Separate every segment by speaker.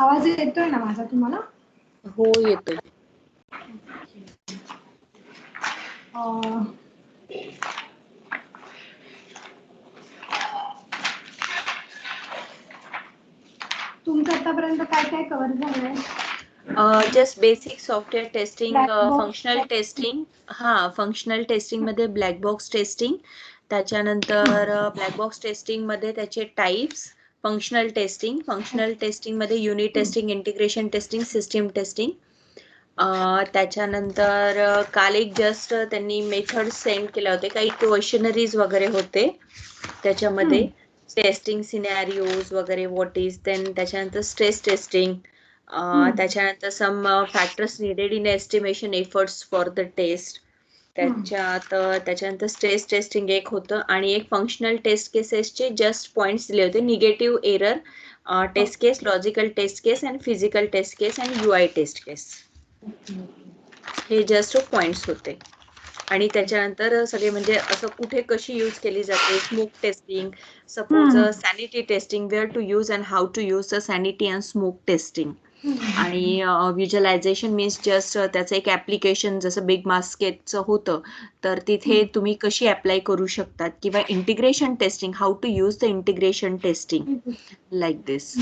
Speaker 1: आवाज येतोय ना माझा तुम्हाला?
Speaker 2: हो येतोय.
Speaker 1: तुमचं आतापर्यंत काय काय कव्हर झालंय?
Speaker 2: Just basic software testing,
Speaker 1: Black box
Speaker 2: functional testing. Functional testing मध्ये ब्लॅक बॉक्स टेस्टिंग, त्याच्यानंतर ब्लॅक बॉक्स टेस्टिंग मध्ये त्याचे टाइप्स, फंक्शनल टेस्टिंग मध्ये unit testing, integration testing, system testing. त्याच्यानंतर काल एक जस्ट त्यांनी मेथड सेंड केले होते, काही क्वेश्चनरीज वगैरे होते त्याच्यामध्ये, टेस्टिंग सिनॅरिओज वगैरे, व्हॉट इज, देन त्याच्यानंतर स्ट्रेस टेस्टिंग, त्याच्यानंतर some factors needed in estimation efforts for the test. त्याच्यानंतर स्ट्रेस टेस्टिंग एक होतं, आणि एक फंक्शनल टेस्ट केसेसचे जस्ट पॉइंट्स दिले होते, negative error test case, logical test case and physical test case and UI test case. हे जस्ट पॉइंट्स होते. आणि त्याच्यानंतर सगळे म्हणजे असं कुठे कशी यूज केली जाते, smoke testing, suppose sanity testing, where to use and how to use the sanity and smoke testing. आणि व्हिज्युअलायझेशन मीन्स जस्ट त्याचं एक ऍप्लिकेशन जसं बिग बास्केटचं होतं, तर तिथे तुम्ही कशी अप्लाय करू शकतात, किंवा integration testing, how to use the integration testing like this.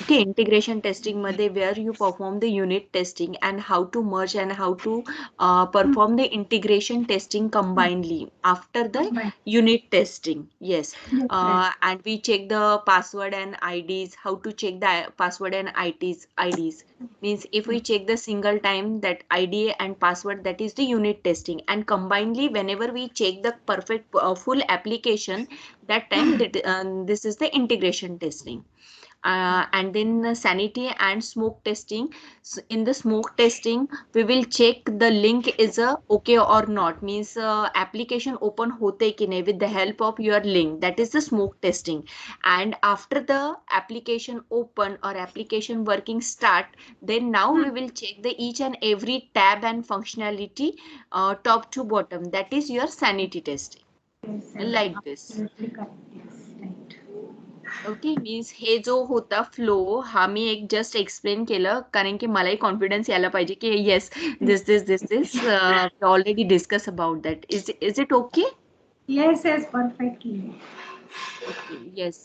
Speaker 2: Okay, integration testing मध्ये where you perform the unit testing and how to merge and how to perform the integration testing combinedly after the unit testing. Yes, and we check the password and IDs. How to check the password and IDs means if we check the single time that ID and password, that is the unit testing, and combinedly whenever we check the perfect full application, that time this is the integration testing. And then sanity and smoke testing. So in the smoke testing we will check the link is okay or not, means application open hote ki nahi with the help of your link, that is the smoke testing. And after the application open or application working start, then now we will check the each and every tab and functionality top to bottom, that is your sanity testing. Like this. Okay, means हे जो होता flow हा मी एक just explain केलं, कारण की मलाही confidence यायला पाहिजे की yes this already discuss about that. Is it okay?
Speaker 1: Yes perfectly.
Speaker 2: Okay, yes.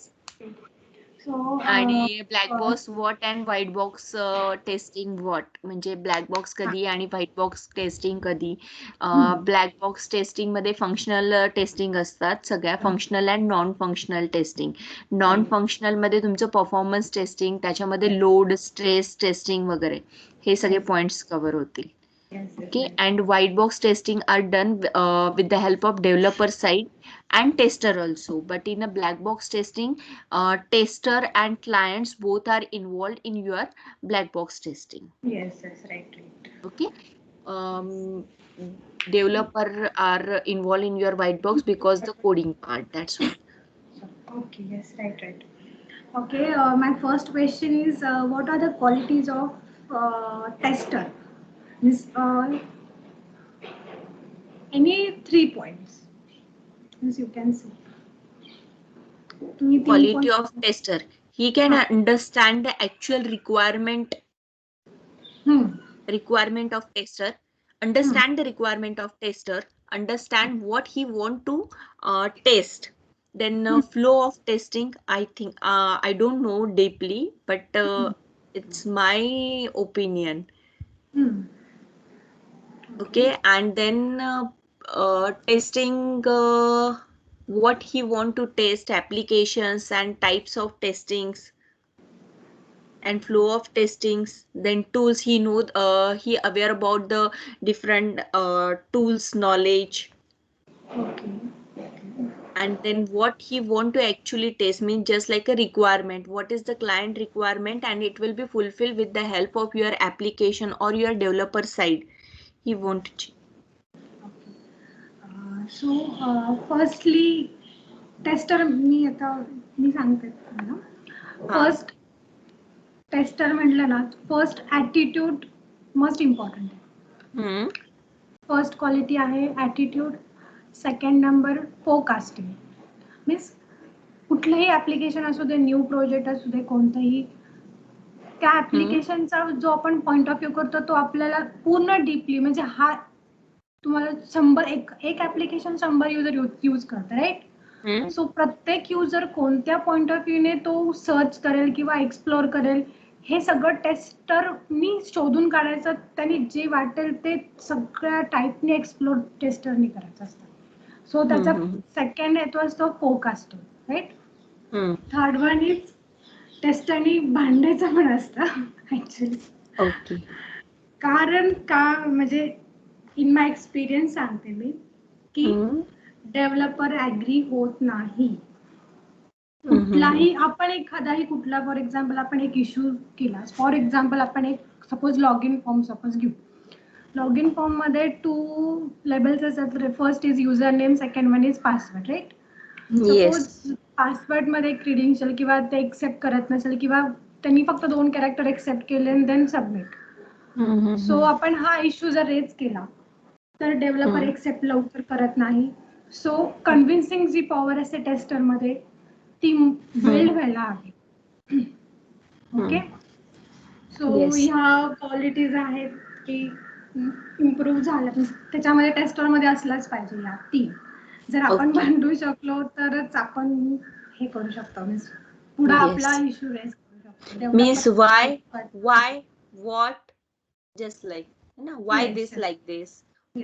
Speaker 1: So
Speaker 2: आणि black box what and white box testing what, म्हणजे ब्लॅक बॉक्स कधी आणि व्हाईट बॉक्स टेस्टिंग कधी. ब्लॅक बॉक्स टेस्टिंग मध्ये functional testing असतात सगळ्या, functional and non functional testing. Non functional मध्ये तुमचं परफॉर्मन्स टेस्टिंग, त्याच्यामध्ये लोड स्ट्रेस टेस्टिंग वगैरे हे सगळे पॉइंट्स कव्हर होतील. Okay, and white box testing are done with the help of developer side and tester also, but in a black box testing, tester and clients both are involved in your black box testing.
Speaker 1: Yes, right.
Speaker 2: Okay, developer are involved in your white box because the coding part, that's what.
Speaker 1: Okay, yes, right. Okay, my first question is what are the qualities of tester? Means any 3 points, means you can say.
Speaker 2: Quality of tester, he can understand the actual requirement of tester, understand the requirement of tester, understand what he want to test. Then flow of testing, I think I don't know deeply, but it's my opinion. Okay, and then testing what he want to test, applications and types of testings, and flow of testings. Then tools, he know he aware about the different tools knowledge.
Speaker 1: Okay.
Speaker 2: And then what he want to actually test, means just like a requirement, what is the client requirement, and it will be fulfilled with the help of your application or your developer side, he want to check.
Speaker 1: So firstly tester मी सांगते ना. First tester म्हटलं ना, first attitude most important आहे. First quality आहे attitude. Second number forecasting, means कुठलंही application असू दे, न्यू प्रोजेक्ट असू दे, कोणतंही त्या ऍप्लिकेशनचा जो आपण पॉइंट ऑफ व्ह्यू करतो तो आपल्याला पूर्ण डीपली म्हणजे हा तुम्हाला 100 एक ऍप्लिकेशन 100 युजर यूज करतात राईट. सो प्रत्येक युजर कोणत्या पॉइंट ऑफ व्ह्यूने तो सर्च करेल किंवा एक्सप्लोर करेल हे सगळं टेस्टरनी शोधून काढायचं. त्यांनी जे वाटेल ते सगळ्या टाईपने एक्सप्लोर टेस्टरनी करायचं असतं. सो त्याचा सेकंड येतो असतो forecasting right. Third one is टेस्टरनी भांडायचं पण असतं ऍक्च्युली.
Speaker 2: ओके.
Speaker 1: कारण का म्हणजे इन माय एक्सपिरियन्स सांगते मी की डेव्हलपर ऍग्री होत नाही. कुठलाही आपण एखादाही कुठला फॉर एक्झाम्पल आपण एक इश्यू केला. फॉर एक्झाम्पल आपण एक suppose log in form suppose घेऊ. लॉग इन फॉर्म मध्ये 2 लेबल्स असतात. First is user name, second one is password right. Suppose password मध्ये क्रेडेन्शियल किंवा ते एक्सेप्ट करत नसेल किंवा त्यांनी फक्त 2 कॅरेक्टर एक्सेप्ट केले आणि देन सबमिट. सो आपण हा इश्यू जर रेज केला तर डेव्हलपर एक्सेप्ट लवकर करत नाही. सो कन्व्हिन्सिंग जी पॉवर असते टेस्टर मध्ये ती बिल्ड व्हायला हवी. ओके. सो ह्या क्वालिटीज आहेत की इम्प्रूव्ह झाल्या त्याच्यामध्ये टेस्टरमध्ये असलाच पाहिजे या 3. जर आपण भांडू शकलो तरच आपण हे करू शकतो मीन्स पुढे आपला इश्यू रेज करू शकतो.
Speaker 2: Means why, what, just like why this like this,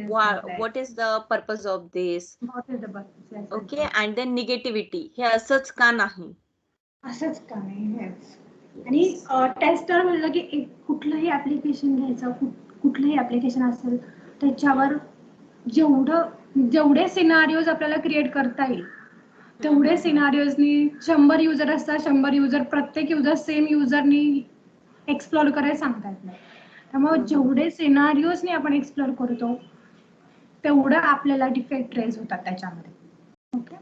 Speaker 2: what is the purpose of this, okay, and then negativity हे असंच का नाही.
Speaker 1: असंच का नाही. आणि टेस्टर म्हणलं की कुठलंही ऍप्लिकेशन घ्यायचं, कुठलंही ऍप्लिकेशन असेल त्याच्यावर जेवढे सिनारिओज आपल्याला क्रिएट करता येईल तेवढे सिनारिओजनी 100 युजर असतात. 100 युजर प्रत्येक युजर सेम युजरनी एक्सप्लोर करायला सांगता येत नाही. त्यामुळे जेवढे सिनारिओजनी आपण एक्सप्लोर करतो तेवढं आपल्याला डिफेक्ट रेज होतात त्याच्यामध्ये. ओके.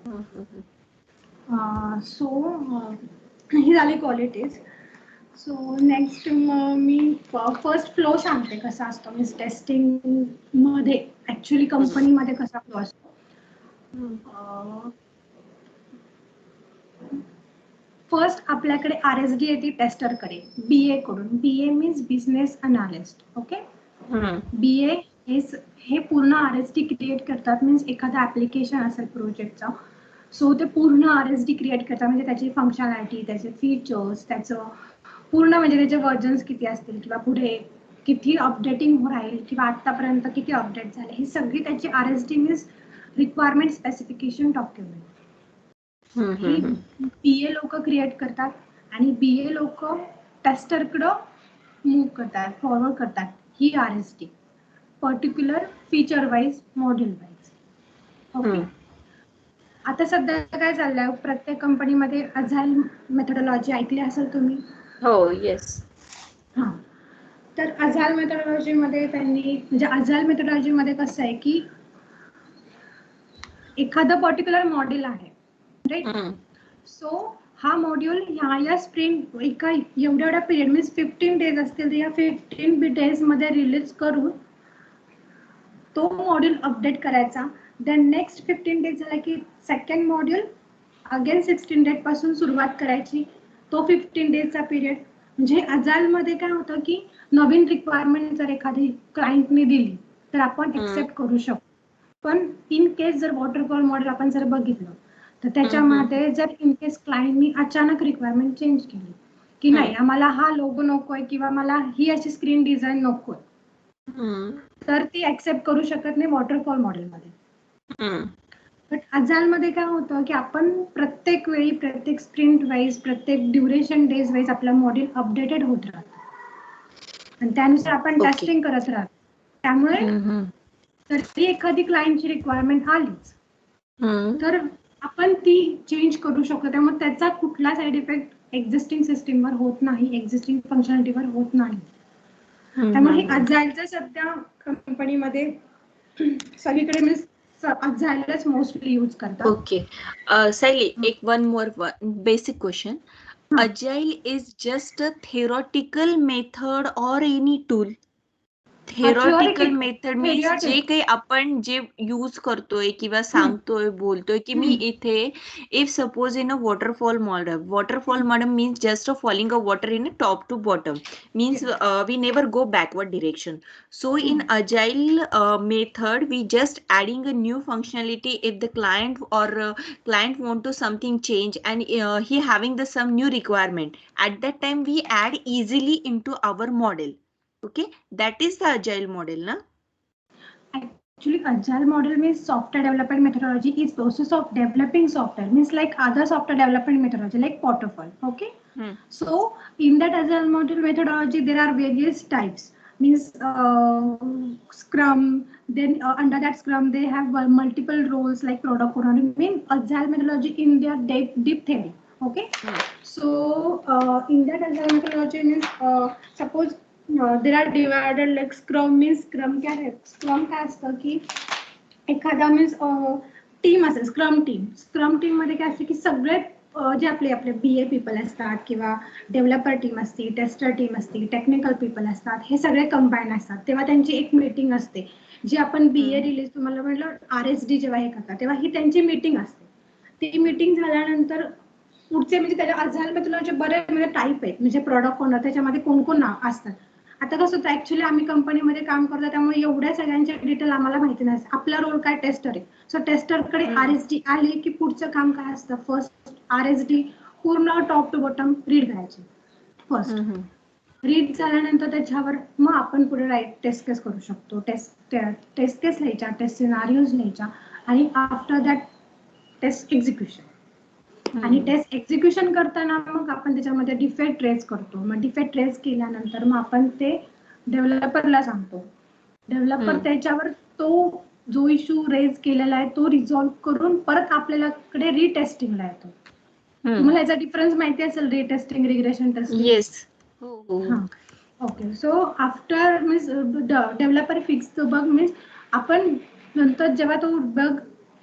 Speaker 1: सो ही झाली क्वालिटीज. सो नेक्स्ट मी फर्स्ट फ्लो सांगते कसा असतो मीन्स टेस्टिंग मध्ये ऍक्च्युली कंपनीमध्ये कसा फ्लो असतो. फर्स्ट आपल्याकडे RSD येते टेस्टरकडे BA कडून. BA means business analyst. Okay. BA हे पूर्ण RSD क्रिएट करतात मीन्स एखादा ऍप्लिकेशन असेल प्रोजेक्टचा सो ते पूर्ण RSD क्रिएट करतात म्हणजे त्याची फंक्शनॅलिटी, त्याचे फीचर्स, त्याचं पूर्ण म्हणजे त्याचे व्हर्जन्स किती असतील किंवा पुढे किती अपडेटिंग राहील किंवा आतापर्यंत किती अपडेट झाले ही सगळी त्याची RSD means requirement specification document ही BA लोक क्रिएट करतात आणि BA लोक टेस्टरकडं मूव्ह करतात, फॉरवर्ड करतात ही RSD particular feature wise, module wise. Okay. आता सध्या काय चाललंय प्रत्येक कंपनीमध्ये अजाईल मेथोडॉलॉजी ऐकली असेल तुम्ही.
Speaker 2: हो. येस.
Speaker 1: हा. तर अजाईल मेथोडॉलॉजी मध्ये त्यांनी म्हणजे अजाईल मेथोडॉलॉजी मध्ये कसं आहे की एखादं पर्टिक्युलर मॉड्यूल आहे राईट. सो हा मॉड्यूल ह्या स्प्रिंट एका एवढ्या पिरियड मीन्स 15 डेज असतील तर या 15 डेज मध्ये रिलीज करून तो मॉड्यूल अपडेट करायचा. देन नेक्स्ट 15 डेज झाला की सेकंड मॉड्यूल अगेन 16 डेज पासून सुरुवात करायची. तो 15 डेजचा पिरियड म्हणजे अजाईल मध्ये काय होतं की नवीन रिक्वायरमेंट जर एखादी क्लायंटने दिली तर आपण एक्सेप्ट करू शकतो. पण इन केस जर वॉटरफॉल मॉडेल आपण जर बघितलं तर त्याच्यामध्ये जर इन केस क्लायंटनी अचानक रिक्वायरमेंट चेंज केली की नाही आम्हाला हा लोगो नकोय किंवा मला ही अशी स्क्रीन डिझाईन नकोय तर ती एक्सेप्ट करू शकत नाही वॉटरफॉल मॉडेलमध्ये. बट अजाईल मध्ये काय होतं की आपण प्रत्येक वेळी प्रत्येक स्प्रिंट वाईज प्रत्येक ड्युरेशन डेज वाईज आपलं मॉड्यूल अपडेटेड होत राहतं आणि त्यानुसार आपण टेस्टिंग करत राहतो. त्यामुळे जरी एखादी क्लायंटची रिक्वायरमेंट आलीच तर आपण ती चेंज करू शकतो. त्यामुळे त्याचा कुठला साईड इफेक्ट एक्झिस्टिंग सिस्टीमवर होत नाही, एक्झिस्टिंग फंक्शनॅलिटीवर होत नाही. त्यामुळे अजाईलचं सध्या कंपनीमध्ये सगळीकडे मीन्स अजाईलच मोस्टली यूज करतात.
Speaker 2: ओके. सायली, एक one more basic question. Agile is just a theoretical method or any tool? Theoretical method means
Speaker 1: theoretic.
Speaker 2: जे काही आपण जे यूज करतोय किंवा सांगतोय बोलतोय की मी इथे if suppose in a waterfall model means just falling a water in top to bottom means we never go backward direction. So in agile method, we just adding a new functionality if the client or client want to something change and he having the some new requirement. At that time, we add easily into our model. Okay, that is the agile model, na?
Speaker 1: Actually, agile model means software development methodology is process of developing software, means like other software development methodology like waterfall. Okay. So in that agile model methodology, there are various types. Means Scrum. Then under that Scrum, they have multiple roles like product owner. Mean agile methodology in their deep theory. Okay. So in that agile methodology means suppose there are divided like Scrum means Scrum क्या है? Scrum काय असतं की एखादा means team असेल scrum team मध्ये काय असते की सगळे जे आपले BA पीपल असतात किंवा डेव्हलपर टीम असते, टेस्टर टीम असते, टेक्निकल पीपल असतात, हे सगळे कंबाईन असतात. तेव्हा त्यांची एक मीटिंग असते जी आपण BA रिलीज तुम्हाला म्हटलं RSD जेव्हा हे करतात तेव्हा ही त्यांची मीटिंग असते. ती मीटिंग झाल्यानंतर पुढचे म्हणजे त्याच्या अजाईल मेथोडॉलॉजी बरेच म्हणजे टाईप आहेत म्हणजे प्रॉडक्ट ओनर त्याच्यामध्ये कोण कोण असतात. आता कसं होतं ऍक्च्युली आम्ही कंपनीमध्ये काम करतो त्यामुळे एवढ्या सगळ्यांचे डिटेल आम्हाला माहिती नाही. आपला रोल काय टेस्टर आहे. सो टेस्टरकडे RSD आले की पुढचं काम काय असतं फर्स्ट RSD पूर्ण टॉप टू बॉटम रीड करायचे फर्स्ट. रीड झाल्यानंतर त्याच्यावर मग आपण पुढे राईट टेस्ट केस करू शकतो. टेस्ट केस लिहायच्या, टेस्ट सिनारिओज लिहायच्या आणि आफ्टर दॅट टेस्ट एक्झिक्युशन. आणि टेस्ट एक्झिक्युशन करताना मग आपण त्याच्यामध्ये डिफेक्ट ट्रेस करतो. मग डिफेक्ट ट्रेस केल्यानंतर मग आपण ते डेव्हलपरला सांगतो. डेव्हलपर त्याच्यावर तो जो इश्यू रेज केलेला आहे तो रिझॉल्व्ह करून परत आपल्याकडे रिटेस्टिंगला येतो. तुम्हाला याचा डिफरन्स माहिती असेल retesting regression testing.
Speaker 2: Yes.
Speaker 1: Okay. So after means developer fix the bug means आपण नंतर जेव्हा तो बग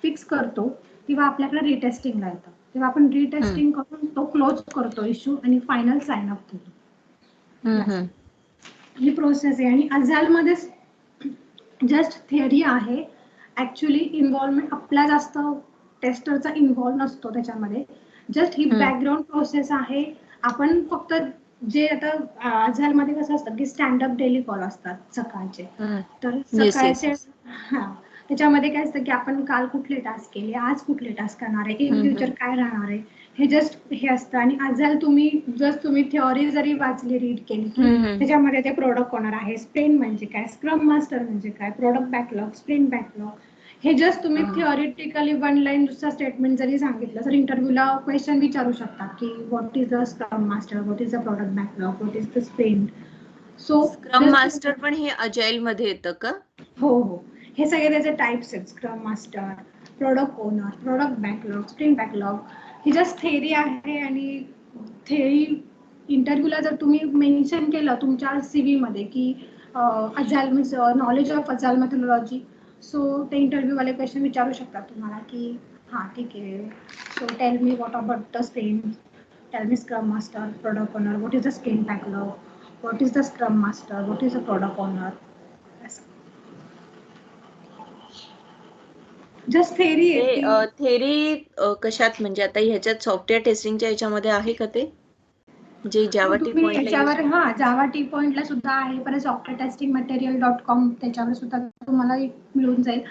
Speaker 1: फिक्स करतो तेव्हा आपल्याकडे रिटेस्टिंगला येतं. तेव्हा आपण रिटेस्टिंग करून तो क्लोज करतो इश्यू आणि फायनल साइन अप होतो. ही प्रोसेस आहे आणि अजाईल मध्ये जस्ट थिअरी आहे. ऍक्च्युली इन्व्हॉल्वमेंट आपला जास्त टेस्टरचा इन्व्हॉल्व नसतो त्याच्यामध्ये. जस्ट ही बॅकग्राऊंड प्रोसेस आहे. आपण फक्त जे आता अजाईल मध्ये कसं असतं की स्टँडअप डेली कॉल असतात सकाळचे. तर सकाळचे त्याच्यामध्ये काय असतं की आपण काल कुठले टास्क केले, आज कुठले टास्क करणार आहे, इन फ्युचर काय राहणार आहे, हे जस्ट हे असतं. आणि अजाईल तुम्ही थिअरी जरी वाचली रीड केली की त्याच्यामध्ये ते प्रोडक्ट ओनर आहे, स्प्रिंट म्हणजे काय, स्क्रम मास्टर म्हणजे काय, प्रोडक्ट बॅकलॉग, स्प्रिंट बॅकलॉग, हे जस्ट तुम्ही थिअरिटिकली वन लाईन दुसरा स्टेटमेंट जरी सांगितलं तर इंटरव्ह्यूला क्वेश्चन विचारू शकतात की what is the scrum master, what is the product backlog, what is the sprint. So
Speaker 2: scrum master पण हे अजाईल मध्ये येतं का?
Speaker 1: हो. हे सगळे त्याचे टाइप्स आहेत. Scrum master, product owner, product backlog, sprint backlog. ही जस्ट थेअरी आहे आणि थेअरी इंटरव्ह्यूला जर तुम्ही मेन्शन केलं तुमच्या CV मध्ये की agile means knowledge of agile methodology, so ते इंटरव्ह्यू वाले क्वेश्चन विचारू शकतात तुम्हाला की ठीक आहे, so tell me what about the sprint, tell me scrum master, product owner, what is the sprint backlog, what is the scrum master, what is the product owner. Just theory आहे.
Speaker 2: Theory कशात म्हणजे आता ह्याच्यात software टेस्टिंगच्या ह्याच्यामध्ये आहे का ते जे जावा टी पॉइंटला
Speaker 1: याच्यावर जावा टी पॉइंटला सुद्धा आहे. परत सॉफ्टवेअर टेस्टिंग मटेरियल.com त्याच्यावर सुद्धा तुम्हाला मिळून जाईल.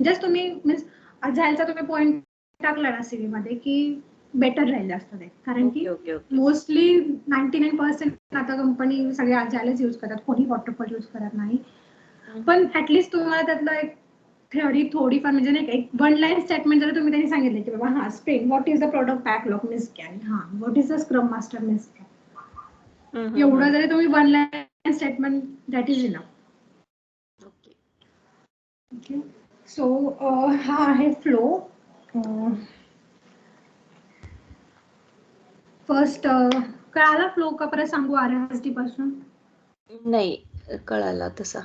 Speaker 1: जस्ट तुम्ही मीन्स अजाईलचा तुम्ही पॉइंट टाकला ना CV मध्ये की बेटर राहील जास्त ते. कारण की मोस्टली 99% आता कंपनी सगळे अजाईलच यूज करतात, कोणी वॉटरफॉल यूज करत नाही. पण ऍटलीस्ट तुम्हाला त्यातलं एक थेअरी थोडीफार म्हणजे नाही एक वन लाईन स्टेटमेंट जर तुम्ही त्यांनी सांगितलं की बाबा sprint, what is the product backlog means काय, what is the scrum master means काय, एवढं जरी तुम्ही one line statement that is enough. Okay. So हा आहे फ्लो. फर्स्ट कळाला फ्लो का परत सांगू RSD पासून?
Speaker 2: नाही कळाला तसा.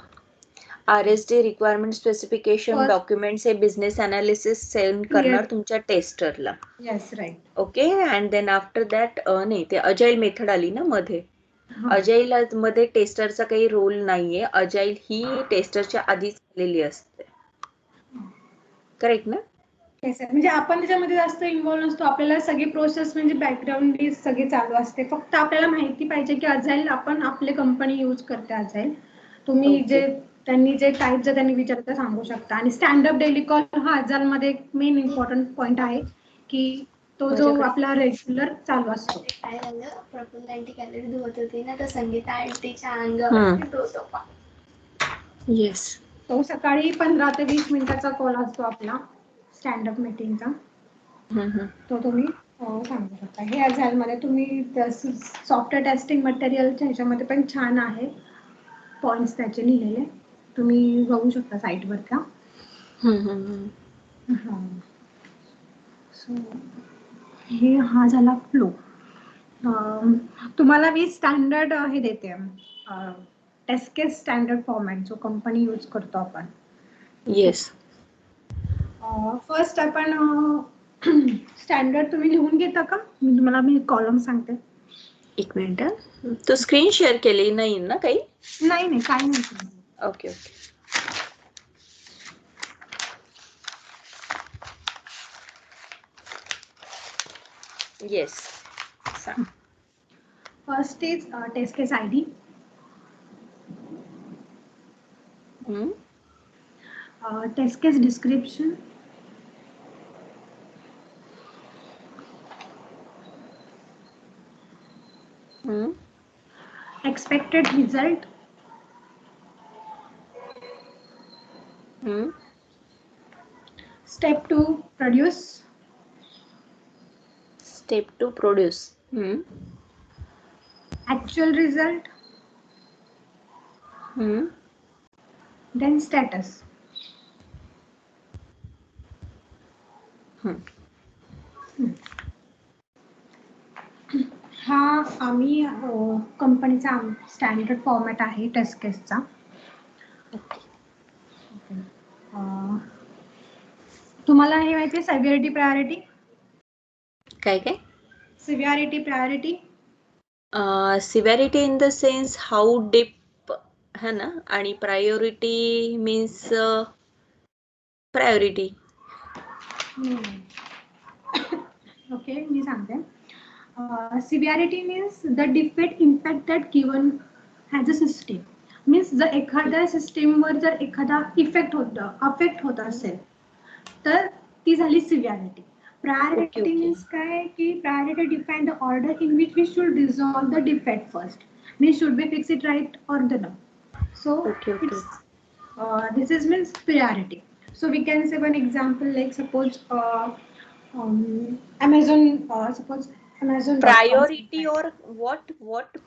Speaker 2: RSD रिक्वायरमेंट स्पेसिफिकेशन डॉक्युमेंट्स हे बिझनेस अनालिसिस सेंड करणार तुमच्या टेस्टरला.
Speaker 1: Yes right.
Speaker 2: Okay. And then after that नाही ते अजाईल मेथड आली ना मध्ये.
Speaker 1: हा.
Speaker 2: अजाईल मध्ये टेस्टरचा काही रोल नाहीये. अजाईल ही टेस्टरच्या आधीच आलेली असते. करेक्ट ना?
Speaker 1: येस म्हणजे आपण त्याच्यामध्ये जास्त इन्व्हॉल्व नसतो. आपल्याला सगळी प्रोसेस म्हणजे बॅकग्राऊंड सगळी चालू असते. फक्त आपल्याला माहिती पाहिजे की अजाईल आपण आपले कंपनी यूज करते अजाईल. तुम्ही
Speaker 2: ओके.
Speaker 1: जे त्यांनी जे टाईप जर त्यांनी विचारलं तर सांगू शकता. आणि स्टँडअप डेली कॉल हा अजाईल मध्ये मेन इम्पॉर्टंट पॉइंट आहे की तो जो
Speaker 2: माझ्याकडे
Speaker 1: आपला रेग्युलर चालू असतो.
Speaker 3: काय झालं, प्रफुल्ल आंटी कॅलरी धुवत होती ना, तर संगीता आंटीच्या अंगावर धुत होता.
Speaker 2: येस.
Speaker 1: तो सकाळी 15 ते 20 मिनिटाचा कॉल असतो आपला स्टँडअप मीटिंगचा. तो तुम्ही सांगू शकता. हे अजाईल मध्ये तुम्ही सॉफ्टवेअर टेस्टिंग मटेरियलच्या ह्याच्यामध्ये पण छान आहे पॉइंट्स त्याचे लिहिलेले, तुम्ही बघू शकता साईटवरच्या. हा. सो हे हा झाला फ्लो. तुम्हाला मी स्टँडर्ड हे देते टेस्ट केस स्टँडर्ड फॉर्मॅट जो कंपनी यूज करतो आपण.
Speaker 2: येस.
Speaker 1: फर्स्ट आपण स्टँडर्ड तुम्ही लिहून घेता का? मी कॉलम सांगते.
Speaker 2: एक मिनिट. तू स्क्रीन शेअर केली नाही ना काही?
Speaker 1: नाही नाही काही नाही.
Speaker 2: Okay okay. येस. सांग.
Speaker 1: First is test case ID. Test case description. Expected result. Step 2 produce.
Speaker 2: Step 2 produce.
Speaker 1: Actual result. Then status. हा आम्ही कंपनीचा स्टँडर्ड फॉर्मॅट आहे टेस्ट केसचा. तुम्हाला हे माहिती आहे सिव्हिअरिटी प्रायोरिटी?
Speaker 2: काय काय?
Speaker 1: Severity priority.
Speaker 2: Severity in the sense how deep है ना, आणि प्रायोरिटी मीन्स प्रायोरिटी.
Speaker 1: ओके मी सांगते. Severity means the defect impact that given has a system. Means जर एखाद्या सिस्टीमवर जर एखादा इफेक्ट अफेक्ट होत असेल तर ती झाली सिव्हिअरिटी. प्रायोरिटी मीन्स काय की priority define the order in which we should resolve the defect first. Means should be fix it right or the no. So this is means priority. So we can say one example like suppose Amazon. Suppose Amazon.
Speaker 2: Priority or what?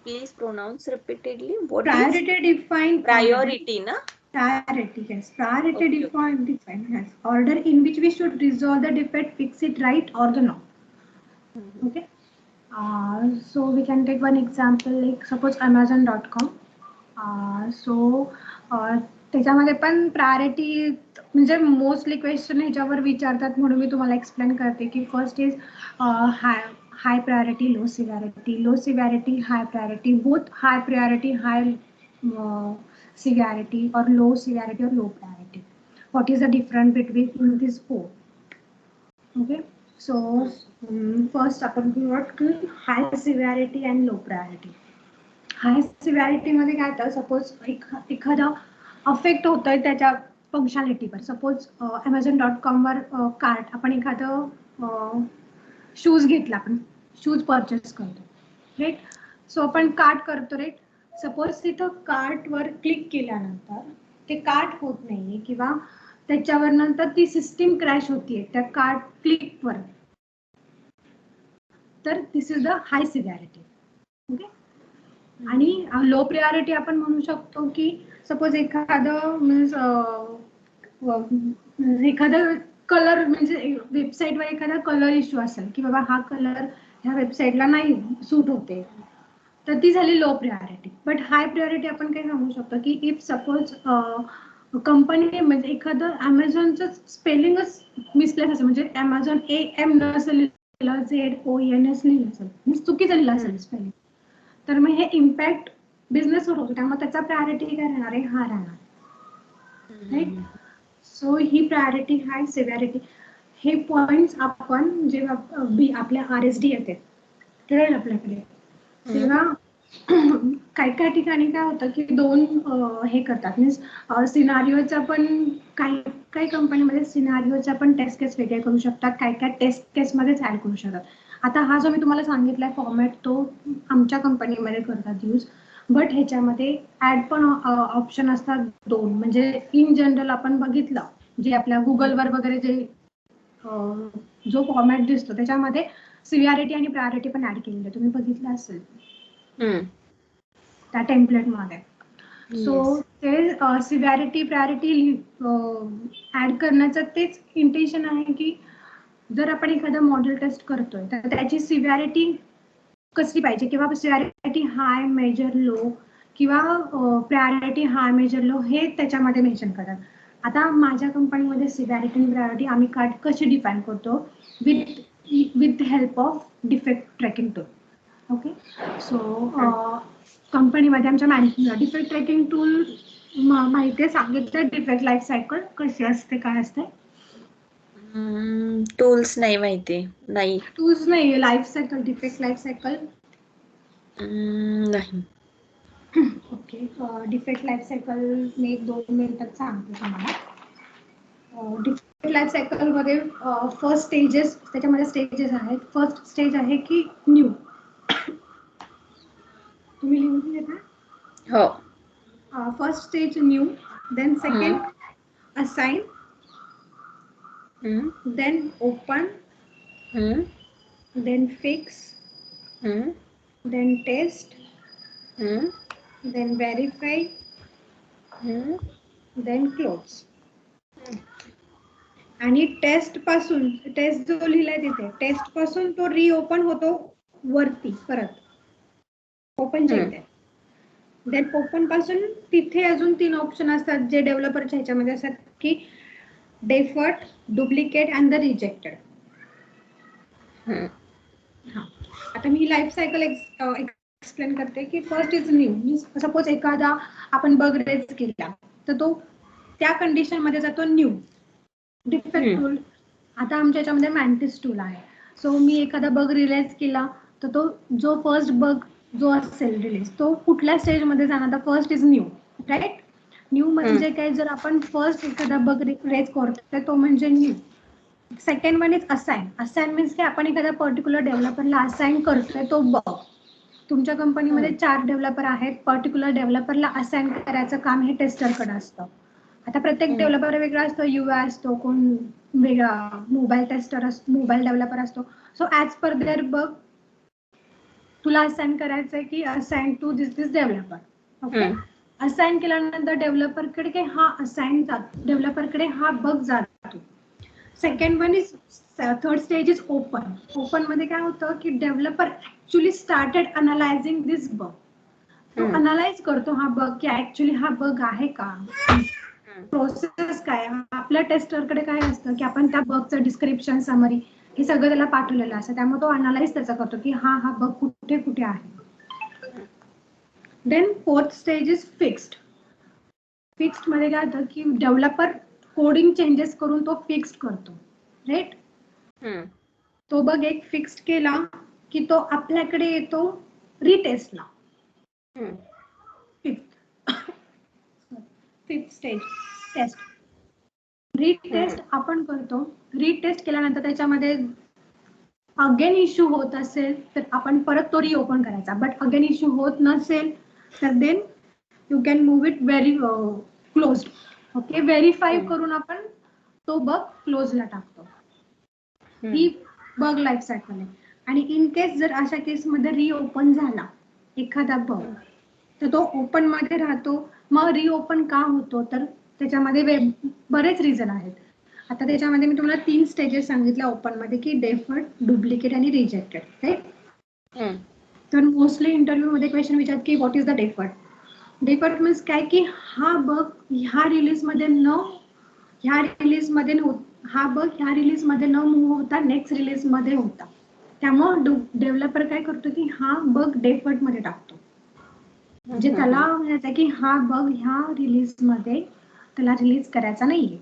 Speaker 2: Please pronounce repeatedly. What
Speaker 1: priority
Speaker 2: is
Speaker 1: defined
Speaker 2: priority na?
Speaker 1: Priority, yes. Priority defined as order in which we should resolve the defect, fix it right or the no. Okay. So we can take one example like suppose Amazon.com. So त्याच्यामध्ये पण priority म्हणजे mostly question ह्याच्यावर विचारतात म्हणून मी तुम्हाला explain करते की first is hi priority, low severity, high priority, both high priority, high severity or low severity or low priority. What is the difference between these four? Okay, so first आपण high severity and low priority. High severity मध्ये काय तर suppose एखादा affect होतोय त्याच्या फंक्शनॅलिटीवर. Suppose Amazon.com वर cart आपण एखादं शूज घेतला, आपण शूज परचेस करतो राईट. सो आपण कार्ट करतो राईट. सपोज तिथं कार्टवर क्लिक केल्यानंतर ते कार्ट होत नाहीये किंवा त्याच्यावर नंतर ती सिस्टीम क्रॅश होतीये त्या कार्ट क्लिकवर, तर this is the high severity. Okay. आणि लो प्रायोरिटी आपण म्हणू शकतो की सपोज एखादं मीन्स एखादं कलर म्हणजे वेबसाईटवर एखादा कलर इश्यू असेल की बाबा हा कलर ह्या वेबसाईटला नाही सूट होते, तर ती झाली low priority. But high priority आपण काय सांगू शकतो की इफ सपोज कंपनी म्हणजे एखादं Amazonचं स्पेलिंगच मिसप्लेस असेल, म्हणजे Amazon AM नसेल लिहिलं, ZOENS लिहिलं असेल, चुकीचं लिहिलं असेल स्पेलिंग, तर मग हे इम्पॅक्ट बिझनेसवर होतो, त्यामुळे त्याचा प्रायोरिटी काय राहणार आहे, हा राहणार राईट. सो ही प्रायोरिटी हाय, सिव्हिरिटी, हे पॉइंट्स आपण जेव्हा आपल्या RSD येते ठरवलं आपल्याकडे, तेव्हा काही काही ठिकाणी काय होतं की दोन हे करतात, मीन्स सिनारिओचा पण काही काही कंपनीमध्ये सिनारिओचा पण टेस्ट केस वेगळे करू शकतात, काही काही टेस्ट केस मध्येच ऍड करू शकतात. आता हा जो मी तुम्हाला सांगितलाय फॉर्मॅट तो आमच्या कंपनीमध्ये करतात यूज, बट ह्याच्यामध्ये ऍड पण ऑप्शन असतात दोन. म्हणजे इन जनरल आपण बघितलं जे आपल्या गुगलवर वगैरे जे जो फॉर्मॅट दिसतो त्याच्यामध्ये सिव्हिरिटी आणि प्रायोरिटी पण ऍड केलेलं आहे, तुम्ही बघितलं असेल त्या टेम्पलेटमध्ये. सो ते सिव्हिरिटी प्रायोरिटी ऍड करण्याचं तेच इंटेन्शन आहे की जर आपण एखादा मॉडेल टेस्ट करतोय तर त्याची सिव्हिरिटी कसली पाहिजे, किंवा सिव्हिरिटी हाय, मेजर, लो, किंवा प्रायोरिटी हाय, मेजर, लो हे त्याच्यामध्ये मेन्शन करतात. आता माझ्या कंपनीमध्ये सिव्हिरिटी आणि प्रायोरिटी आम्ही कशी डिफाईन करतो, with help of defect tracking tool. Okay. So कंपनीमध्ये आमच्या डिफेक्ट ट्रॅकिंग टूल माहिती आहे, सांगितलं डिफेक्ट लाईफ सायकल कशी असते, काय असते.
Speaker 2: टूल्स नाही माहिती. नाही,
Speaker 1: टूल्स नाही, life cycle, defect life cycle
Speaker 2: नाही.
Speaker 1: ओके. डिफेक्ट लाईफ सायकल मी 2 मिनिटात सांगते तुम्हाला. डिफेक्ट लाईफ सायकल मध्ये फर्स्ट स्टेजेस, त्याच्यामध्ये स्टेजेस आहेत. फर्स्ट स्टेज आहे की न्यू, तुम्ही लिहून घेता.
Speaker 2: हो.
Speaker 1: First stage new, then second assign, then open, then fix, then test, then verify, then close. आणि टेस्ट पासून, टेस्ट जो लिहिलाय तिथे, टेस्ट पासून तो रिओपन होतो वरती परत ओपनच्या इथे. देन ओपन पासून तिथे अजून 3 ऑप्शन असतात जे डेव्हलपरच्या ह्याच्यामध्ये असतात की डेफर्ट, डुप्लिकेट अँड द रिजेक्टेड. आता मी लाईफ सायकल एक्सप्लेन करते की फर्स्ट इज न्यू. सपोज एखादा आपण बग रेज केला तर तो त्या कंडिशन मध्ये जातो न्यू. डिफेक्ट टूल, आता आमच्या याच्यामध्ये मॅन्टिस टूल आहे. सो मी एखादा बग रिलाइज केला तर तो जो फर्स्ट बग जो असेल रिलीज तो कुठल्या स्टेज मध्ये जाणार, first is new, right. New म्हणजे काय, जर आपण फर्स्ट एखादा बग रेज करतोय तो म्हणजे new. Second one is assign. Assign means की आपण एखाद्या पर्टिक्युलर डेव्हलपरला असाइन करतोय तो बग. तुमच्या कंपनीमध्ये 4 डेव्हलपर आहेत, पर्टिक्युलर डेव्हलपरला असाइन करायचं काम हे टेस्टरकडे असतं. आता प्रत्येक डेव्हलपर वेगळा असतो, UI असतो, कोण वेगळा मोबाईल टेस्टर असतो, मोबाईल डेव्हलपर असतो. So as per their bug तुला असाइन करायचंय की assign to this developer. Okay. Assign केल्यानंतर डेव्हलपरकडे हा असाइन जातो, डेव्हलपरकडे हा बग जातो. Second one is, third stage is open. Open मध्ये काय होतं की developer actually started analysing this bug. तो अनालाइज करतो हा बग की ऍक्च्युली हा बग आहे का, प्रोसेस काय. आपल्या टेस्टरकडे काय असतं की आपण त्या बगचं डिस्क्रिप्शन, समरी हे सगळं त्याला पाठवलेलं असतं, त्यामुळे तो अनालाइज त्याचा करतो की हा बग कुठे कुठे आहे. Then fourth stage is fixed. Fixed मध्ये काय होतं की डेव्हलपर कोडिंग चेंजेस करून तो फिक्स्ड करतो, राईट. तो बग एक फिक्स्ड केला की तो आपल्याकडे येतो रिटेस्टला. Fifth stage test. रिटेस्ट आपण करतो. रिटेस्ट केल्यानंतर त्याच्यामध्ये अगेन इश्यू होत असेल तर आपण परत तो रिओपन करायचा, बट अगेन इश्यू होत नसेल तर then you can move it very closed. Okay. Verify करून आपण तो बग क्लोजला टाकतो. ही बग लाईफ सायकल आहे. आणि इन केस जर अशा केसमध्ये रिओपन झाला एखादा बग तर तो ओपन मध्ये राहतो. मग रिओपन का होतो तर त्याच्यामध्ये बरेच रिझन आहेत. आता त्याच्यामध्ये मी तुम्हाला 3 स्टेजेस सांगितल्या ओपन मध्ये की डेफर्ड, डुप्लिकेट आणि रिजेक्टेड, राईट. तर मोस्टली इंटरव्ह्यू मध्ये क्वेश्चन विचारतात की what is the deferred. Deferred means काय की हा बग ह्या रिलीज मध्ये न मूव्ह होता नेक्स्ट रिलीज मध्ये होता. त्यामुळे डेव्हलपर काय करतो की हा बग डेफर्ड मध्ये टाकतो. म्हणजे त्याला म्हणायचं की हा बग ह्या रिलीज मध्ये त्याला रिलीज करायचा नाहीये.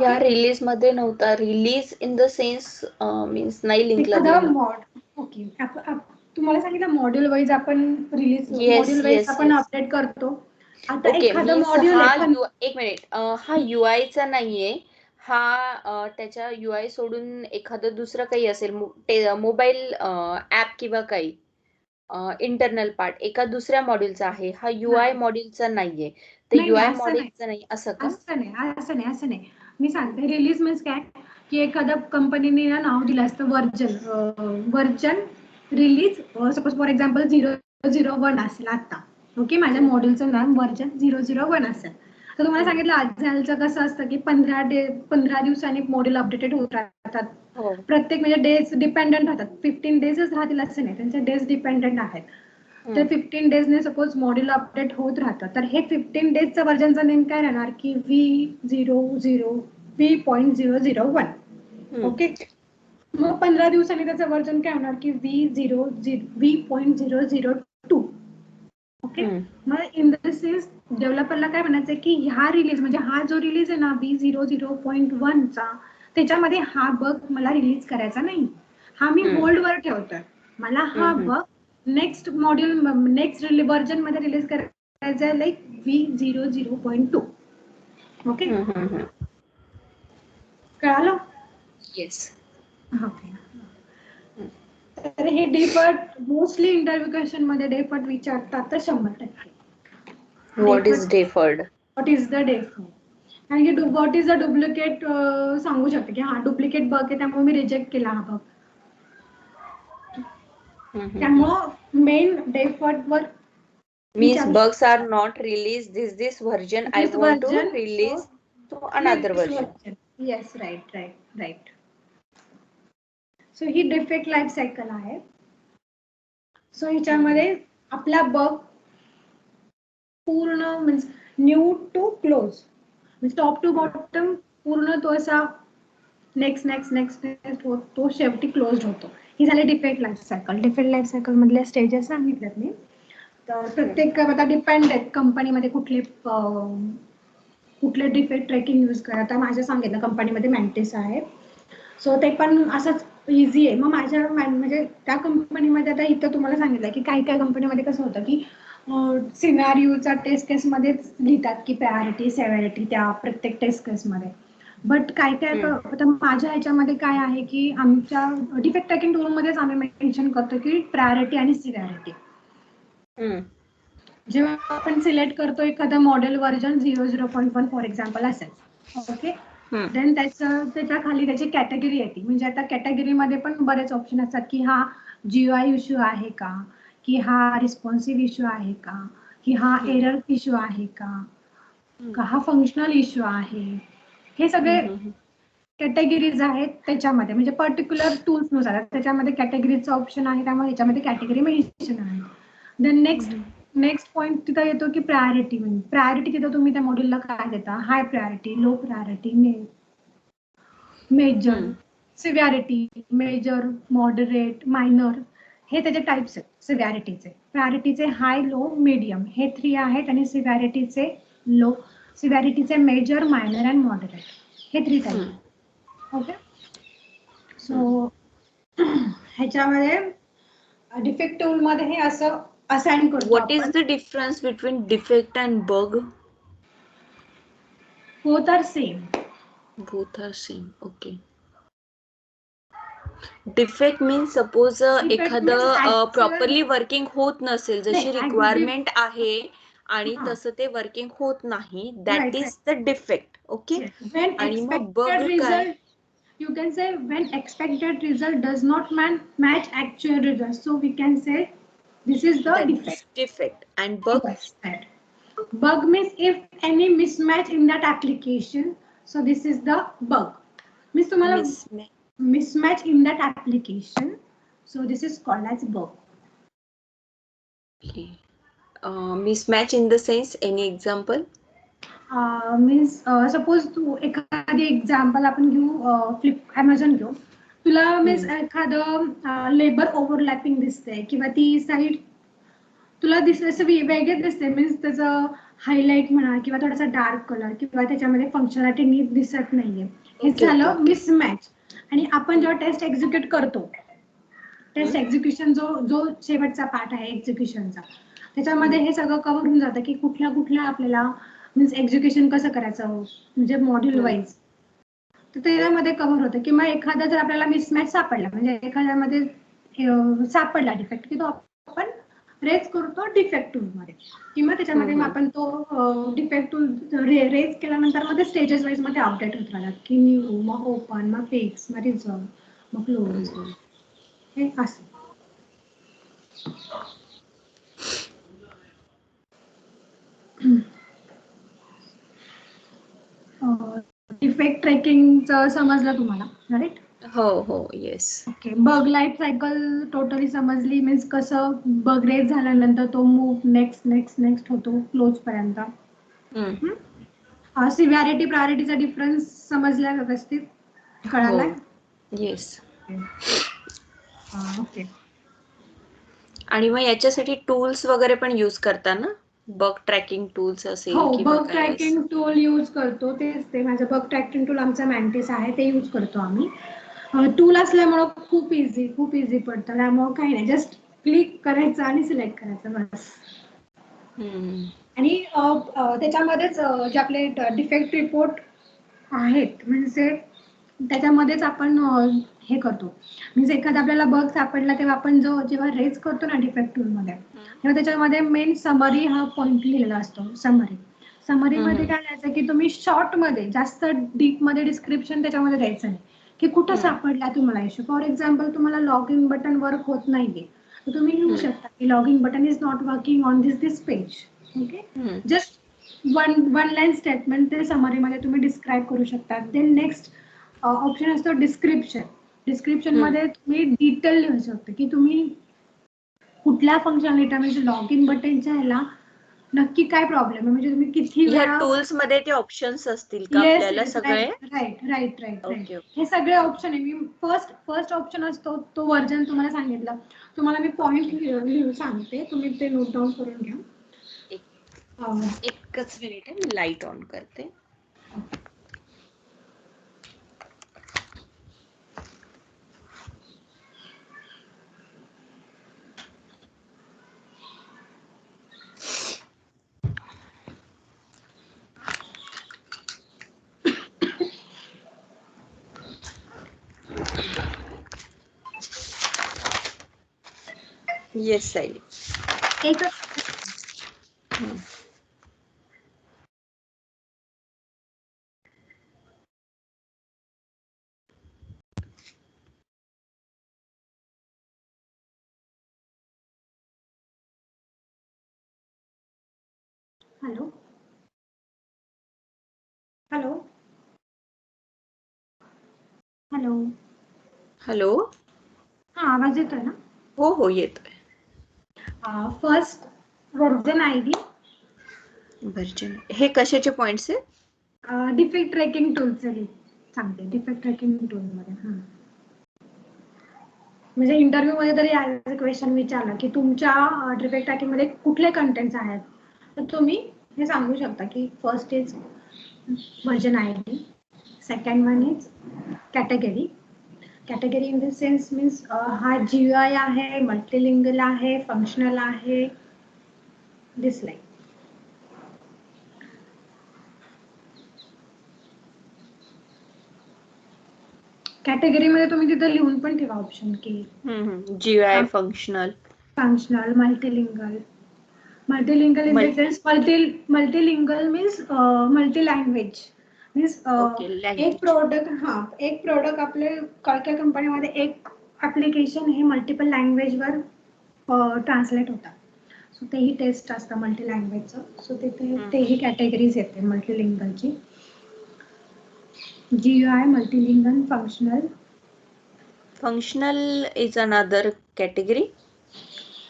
Speaker 2: या रिलीज मध्ये नव्हता. Release in the sense means नाही लिंकला
Speaker 1: एखादा
Speaker 2: गेला.
Speaker 1: ओके, तुम्हाला सांगितलं मॉड्यूल वाईज आपण release,
Speaker 2: yes
Speaker 1: module wise
Speaker 2: yes
Speaker 1: आपण
Speaker 2: येस.
Speaker 1: अपडेट करतो. आता
Speaker 2: ओके
Speaker 1: एखादं
Speaker 2: मीन्स
Speaker 1: मॉड्यूल
Speaker 2: हा
Speaker 1: आहे
Speaker 2: एक मिनिट, हा UI चा नाहीये. हा त्याच्या UI सोडून एखादं दुसरं काही असेल, मोबाईल ऍप किंवा काही इंटरनल पार्ट एका दुसऱ्या मॉड्यूलचा आहे. हा UI मॉड्यूलचा नाहीये. ते
Speaker 1: नाही
Speaker 2: UI
Speaker 1: असं नाही,
Speaker 2: मॉड्यूलचा नाही असं का?
Speaker 1: असं नाही. मी सांगते रिलीज मीन्स काय, की एखाद्या कंपनीने नाव दिलं असतं version release, suppose for example 001 असेल आता. ओके, माझ्या मॉड्यूलचं नाव वर्जन 001 असेल. तर तुम्हाला सांगितलं आजकालचं कसं असतं की 15 दिवसांनी मॉड्यूल अपडेटेड होत राहतात. प्रत्येक म्हणजे डेज डिपेंडंट राहतात. 15 डेजच राहतील असं नाही, त्यांचे डेज डिपेंडंट आहेत. तर 15 डेजने सपोज मॉड्यूल अपडेट होत राहतं. तर हे 15 डेजचं व्हर्जनचा नेम काय राहणार की V.001. ओके, मग 15 दिवसांनी त्याचं व्हर्जन काय होणार की V.002. ओके, मग इन द सेन्स डेव्हलपरला काय म्हणायचं की ह्या रिलीज म्हणजे हा जो रिलीज आहे ना V00.1चा, त्याच्यामध्ये हा बग मला रिलीज करायचा नाही. हा मी होल्डवर ठेवतोय. मला हा बग नेक्स्ट मॉड्यूल नेक्स्ट व्हर्जन मध्ये रिलीज करायचं आहे, लाईक V00.2. ओके, कळालं?
Speaker 2: येस.
Speaker 1: ओके. तर हे डिफॉल्ट मोस्टली इंटरव्ह्यू क्वेश्चन मध्ये डिफॉल्ट विचारतात 100%.
Speaker 2: What is deferred?
Speaker 1: What is the deferred? आणि व्हॉट इज द डुप्लिकेट सांगू शकते की हा डुप्लिकेट बग आहे त्यामुळे मी रिजेक्ट केला हा बग. त्यामुळे मेन डेफॉल्ट वर
Speaker 2: means bugs are not released this version. I want to release to another version.
Speaker 1: Yes, right. सो ही डिफेक्ट लाईफ सायकल आहे. सो ह्याच्यामध्ये आपला बग पूर्ण means new to close, top to bottom पूर्ण तो असा नेक्स्ट तो शेवटी क्लोज होतो. ही झाली defect life cycle. Defect life cycle मधल्या स्टेजेस सांगितल्यात मी. तर प्रत्येक आता डिपेंड आहेत कंपनीमध्ये कुठले डिफेक्ट ट्रॅकिंग यूज करा. आता माझ्या सांगितलं कंपनीमध्ये मॅन्टिस आहे. सो ते पण असंच इझी आहे. मग माझ्या म्हणजे त्या कंपनीमध्ये आता इथं तुम्हाला सांगितलं की काही कंपनीमध्ये कसं होतं की सिनारिओचा टेस्ट केसमध्येच लिहितात की प्रायोरिटी सेव्हरिटी त्या प्रत्येक टेस्ट केसमध्ये. बट काय आता माझ्या ह्याच्यामध्ये काय आहे की आमच्या डिफेक्ट ट्रॅकिंग टूलमध्येच आम्ही मेन्शन करतो की प्रायोरिटी आणि सिव्हिरिटी. जेव्हा आपण सिलेक्ट करतो एखादं मॉडेल व्हर्जन 00.1 फॉर एक्झाम्पल असेल, ओके, देन त्याच्या खाली त्याची कॅटेगरी येते. म्हणजे आता कॅटेगरीमध्ये पण बरेच ऑप्शन असतात की हा GUI इश्यू आहे का, की हा रिस्पॉन्सिव्ह इश्यू आहे का, की हा एरर इश्यू आहे का, हा फंक्शनल इश्यू आहे. हे सगळे कॅटेगरीज आहेत त्याच्यामध्ये, म्हणजे पर्टिक्युलर टूल्स नुसार त्याच्यामध्ये कॅटेगरीचं ऑप्शन आहे. त्यामुळे याच्यामध्ये कॅटेगरी मेन्शन आहे. देन नेक्स्ट पॉईंट तिथं येतो की प्रायोरिटी. म्हणजे प्रायोरिटी तिथं तुम्ही त्या मॉड्यूलला काय देता, high priority, low priority, major, severity, major, moderate, minor, हे त्याचे टाइप्स आहेत सिव्हिरिटीचे. प्रायोरिटीचे हाय, लो, मीडियम हे 3 आहेत आणि सिव्हिरिटीचे मेजर, मायनर अँड मॉडरेट हे 3 टाइप. ओके, सो ह्याच्यामध्ये डिफेक्ट टूल मध्ये हे असं असाइन करतो.
Speaker 2: What is the difference between defect and bug?
Speaker 1: Both are same.
Speaker 2: Both are same. Okay. Defect means suppose एखादं प्रॉपरली वर्किंग होत नसेल, जशी रिक्वायरमेंट आहे आणि तसं ते वर्किंग होत नाही, that is the defect. Okay, आणि मग बग काय?
Speaker 1: You can say when expected result does not match actual result, so we can say this is the
Speaker 2: defect. And bug?
Speaker 1: Bug means if any mismatch in that application, so this is the bug. Means तुम्हाला mismatch in that application, so this is called as bug.
Speaker 2: Okay. Mismatch in the sense, any example?
Speaker 1: Means suppose तू एखादी example आपण घेऊ, Amazon घेऊ. तुला means एखादं labour overlapping दिसतंय किंवा ती साईड तुला दिसलं वेगळेच दिसते, मीन्स त्याचं हायलाइट म्हणा किंवा थोडासा डार्क कलर किंवा त्याच्यामध्ये फंक्शनॅलिटी नीट दिसत नाहीये, हे
Speaker 2: ओके, ओके,
Speaker 1: झालं
Speaker 2: ओके.
Speaker 1: मिसमॅच. आणि आपण जेव्हा टेस्ट एक्झिक्यूट करतो, टेस्ट एक्झिक्युशन जो शेवटचा पार्ट आहे एक्झिक्युशनचा, त्याच्यामध्ये हे सगळं कव्हर होऊन जातं की कुठल्या कुठल्या आपल्याला मीन्स एक्झिक्युशन कसं करायचं म्हणजे मॉड्यूल वाईज, तर त्याच्यामध्ये कव्हर होतं. किंवा एखादा जर आपल्याला मिसमॅच सापडला म्हणजे एखाद्यामध्ये सापडला डिफेक्ट की तो आपण रेज करतो डिफेक्ट टूल मध्ये, किंवा त्याच्यामध्ये मग आपण तो डिफेक्ट टूल रेज केल्यानंतर मध्ये स्टेजेस वाईज मध्ये अपडेट होत राहतात की न्यू, मग ओपन, मग फिक्स, मग रिझॉल्व, मग क्लोज, हे असं. डिफेक्ट ट्रॅकिंगचं समजलं तुम्हाला, राईट?
Speaker 2: हो, येस.
Speaker 1: ओके. बग लाईफ सायकल टोटली समजली, मीन्स कसं बग रेज झाल्यानंतर तो मूव्ह नेक्स्ट होतो क्लोज पर्यंत. सिव्हिअरिटी प्रायोरिटीचा डिफरन्स समजला व्यवस्थित, कळालाय?
Speaker 2: येस.
Speaker 1: ओके.
Speaker 2: आणि मग याच्यासाठी टूल्स वगैरे पण यूज करता ना, बग ट्रॅकिंग टूल्स असेल
Speaker 1: हो,
Speaker 2: किंवा
Speaker 1: बग
Speaker 2: काय
Speaker 1: ट्रॅकिंग टूल यूज करतो. ते माझं बग ट्रॅकिंग टूल आमचं मॅन्टिस आहे, ते यूज करतो आम्ही. टूल असल्यामुळं खूप इझी पडतं, त्यामुळं काही नाही, जस्ट क्लिक करायचं आणि सिलेक्ट करायचं बस. आणि त्याच्यामध्येच जे आपले डिफेक्ट रिपोर्ट आहेत म्हणजे त्याच्यामध्येच आपण हे करतो, म्हणजे एखादा आपल्याला बग सापडला तेव्हा आपण जेव्हा रेज करतो ना डिफेक्ट टूल मध्ये, तेव्हा त्याच्यामध्ये मेन समरी हा पॉइंट लिहिलेला असतो. समरीमध्ये काय लिहायचं की तुम्ही शॉर्ट मध्ये, जास्त डीप मध्ये डिस्क्रिप्शन त्याच्यामध्ये द्यायचं नाही की कुठं सापडला तुम्हाला इश्यू. फॉर एक्झाम्पल तुम्हाला लॉग इन बटन वर्क होत नाहीये तर तुम्ही लिहू शकता की log in button is not working on this page. Okay, just one line statement ते समरीमध्ये तुम्ही डिस्क्राईब करू शकता. देन नेक्स्ट ऑप्शन असतो डिस्क्रिप्शन मध्ये तुम्ही डिटेल लिहू शकता की तुम्ही कुठल्या फंक्शनॅलिटी म्हणजे लॉग इन बटनच्या ह्याला नक्की काय प्रॉब्लेम आहे, म्हणजे तुम्ही किती
Speaker 2: ह्या
Speaker 1: वेळा.
Speaker 2: टूल्स मध्ये ते ऑप्शन्स असतील का
Speaker 1: येस,
Speaker 2: आपल्याला सगळे?
Speaker 1: राईट.
Speaker 2: ओके.
Speaker 1: हे सगळे ऑप्शन आहे. मी फर्स्ट ऑप्शन असतो तो व्हर्जन तुम्हाला सांगितलं. तुम्हाला मी पॉइंट लिहून सांगते, तुम्ही ते नोट डाऊन करून घ्या.
Speaker 2: एकच मिनिट आहे, मी लाईट ऑन करते. येस सायली.
Speaker 1: हॅलो.
Speaker 2: हॅलो.
Speaker 1: हा, आवाज येतोय ना?
Speaker 2: हो येतोय.
Speaker 1: First version ID.
Speaker 2: व्हर्जन हे कशाचे पॉइंट्स आहेत?
Speaker 1: डिफेक्ट ट्रॅकिंग टूलचे सांगते. डिफेक्ट ट्रॅकिंग टूल मध्ये म्हणजे इंटरव्ह्यू मध्ये तरी क्वेश्चन विचारला की तुमच्या डिफेक्ट ट्रॅकिंग मध्ये कुठले कंटेंट्स आहेत, तर तुम्ही हे सांगू शकता की first is version ID, second one is category in the sense means हा GUI आहे, मल्टीलिंगल आहे, फंक्शनल आहे, दिस लाईक. कॅटेगरी मध्ये तुम्ही तिथे लिहून पण ठेवा ऑप्शन की
Speaker 2: GUI functional,
Speaker 1: multilingual in the sense multilingual means multi language means एक प्रोडक्ट आपले काही कंपनीमध्ये एक ऍप्लिकेशन हे मल्टिपल लँग्वेज वर ट्रान्सलेट होतात. सो तेही टेस्ट असतं मल्टी लँग्वेजचं. सो तिथे तेही कॅटेगरीज येते मल्टीलिंगलची. GUI, multilingual,
Speaker 2: functional is another category.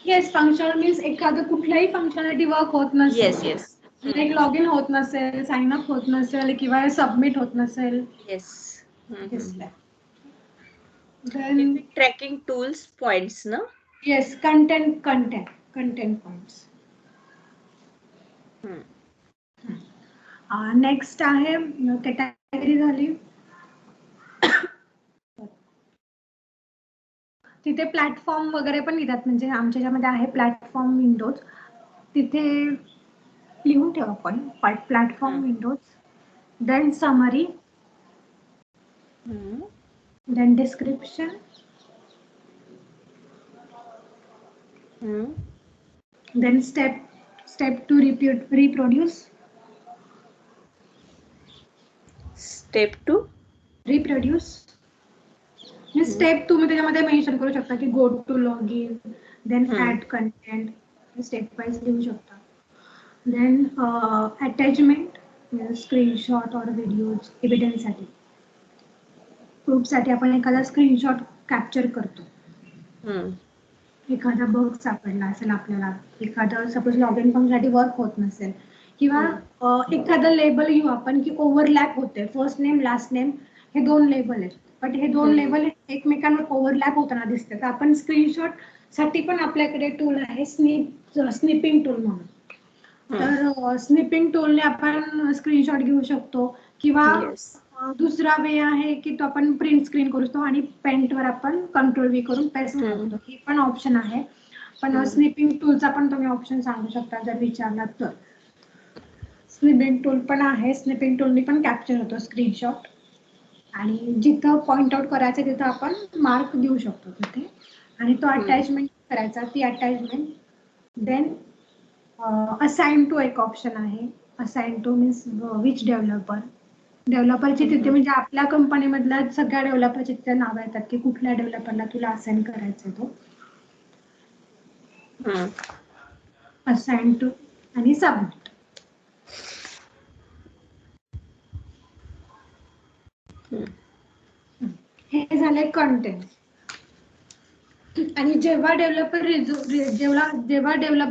Speaker 1: Yes, functional means एखादं कुठल्याही फंक्शनॅलिटी वर्क होत नसेल,
Speaker 2: येस.
Speaker 1: लाईक लॉग इन होत नसेल, साइन अप होत नसेल किंवा सबमिट होत नसेल.
Speaker 2: Yes.
Speaker 1: Then
Speaker 2: tracking tools points ना.
Speaker 1: Yes, content content points.
Speaker 2: Hmm.
Speaker 1: Next आहे कॅटेगरी झाली. तिथे प्लॅटफॉर्म वगैरे पण लिहितात, म्हणजे आमच्या ज्यामध्ये आहे प्लॅटफॉर्म विंडोज, तिथे लिहून ठेवा आपण platform Windows, then summary, then description, then step to reproduce.
Speaker 2: Step to
Speaker 1: step तुम्ही त्याच्यामध्ये मेन्शन करू शकता की go to log in, then add content, step wise लिहू शकता. देन अटॅचमेंट, स्क्रीनशॉट और व्हिडिओज एव्हिडन्स साठी, प्रूफ साठी आपण एखादा स्क्रीनशॉट कॅप्चर करतो. एखादा बग सापडला असेल आपल्याला, एखादं सपोज लॉग इन फंक्शन साठी वर्क होत नसेल, किंवा एखादं लेबल घेऊ आपण की ओव्हरलॅप होते, फर्स्ट नेम लास्ट नेम हे 2 लेबल आहेत, बट हे 2 लेबल एकमेकांवर ओव्हरलॅप होताना दिसतात. आपण स्क्रीनशॉट साठी पण आपल्याकडे टूल आहे स्निपिंग टूल म्हणून. तर स्निपिंग टूलने आपण स्क्रीनशॉट घेऊ शकतो, किंवा दुसरा वे आहे की तो आपण प्रिंट स्क्रीन करू शकतो आणि पेंटवर आपण कंट्रोल व्ही करून पेस्ट करतो. हे पण ऑप्शन आहे. पण स्निपिंग टूलचा पण तुम्ही ऑप्शन सांगू शकता जर विचारला तर. स्निपिंग टूल पण आहे, स्निपिंग टूलने पण कॅप्चर होतो स्क्रीनशॉट, आणि जिथं पॉइंट आउट करायचं तिथं आपण मार्क देऊ शकतो तिथे, आणि तो अटॅचमेंट करायचा, ती अटॅचमेंट. देन असाइन टू एक ऑप्शन आहे, असाइन टू मीन्स विच डेव्हलपरची तिथे, म्हणजे आपल्या कंपनीमधल्या सगळ्या डेव्हलपरचे तिथे नाव येतात की कुठल्या डेव्हलपरला तुला असाइन करायचं तो. असाइन टू आणि सबमिट. हे झाले कंटेंट. आणि जेव्हा डेव्हलपर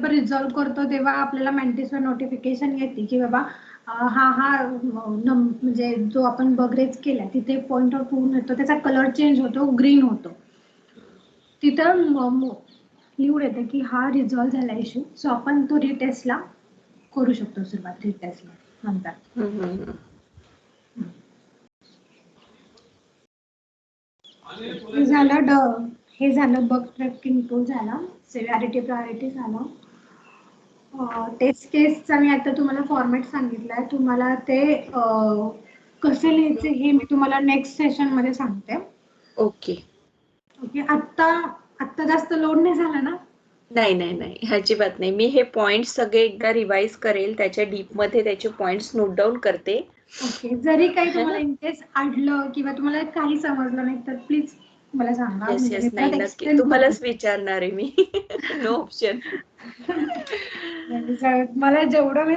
Speaker 1: रिझॉल्व्ह करतो तेव्हा आपल्याला मेंटिसवर नोटिफिकेशन येते की बाबा हा म्हणजे जो आपण बग रेज केला तिथे पॉइंट आउट होऊन येतो, त्याचा कलर चेंज होतो, ग्रीन होतो. तिथं लिहून येतं की हा रिझॉल्व्ह झाला इश्यू, सो आपण तो रिटेस्टला करू शकतो सुरुवात रिटेस्टला नंतर. हे झालं बग ट्रॅकिंग टूल झाला, सिव्हिअरिटी प्रायोरिटी झालं. टेस्ट केसचा मी आता तुम्हाला फॉर्मॅट सांगितलाय, तुम्हाला ते कसे लिहायचे हे मी तुम्हाला नेक्स्ट सेशन मध्ये सांगते.
Speaker 2: ओके.
Speaker 1: आता जास्त लोड नाही झाला ना?
Speaker 2: नाही, अजिबात नाही. मी हे पॉइंट सगळे एकदा रिवाइज करेल, त्याच्या डीप मध्ये त्याचे पॉइंट्स नोट डाऊन करते.
Speaker 1: ओके. जरी काही तुम्हाला इंटरेस्ट आढळलं किंवा तुम्हाला काही समजलं नाही तर प्लीज मला सांगा.
Speaker 2: येस, नाही, नक्की तुम्हालाच विचारणार आहे मी. No option.
Speaker 1: मला जेवढं मी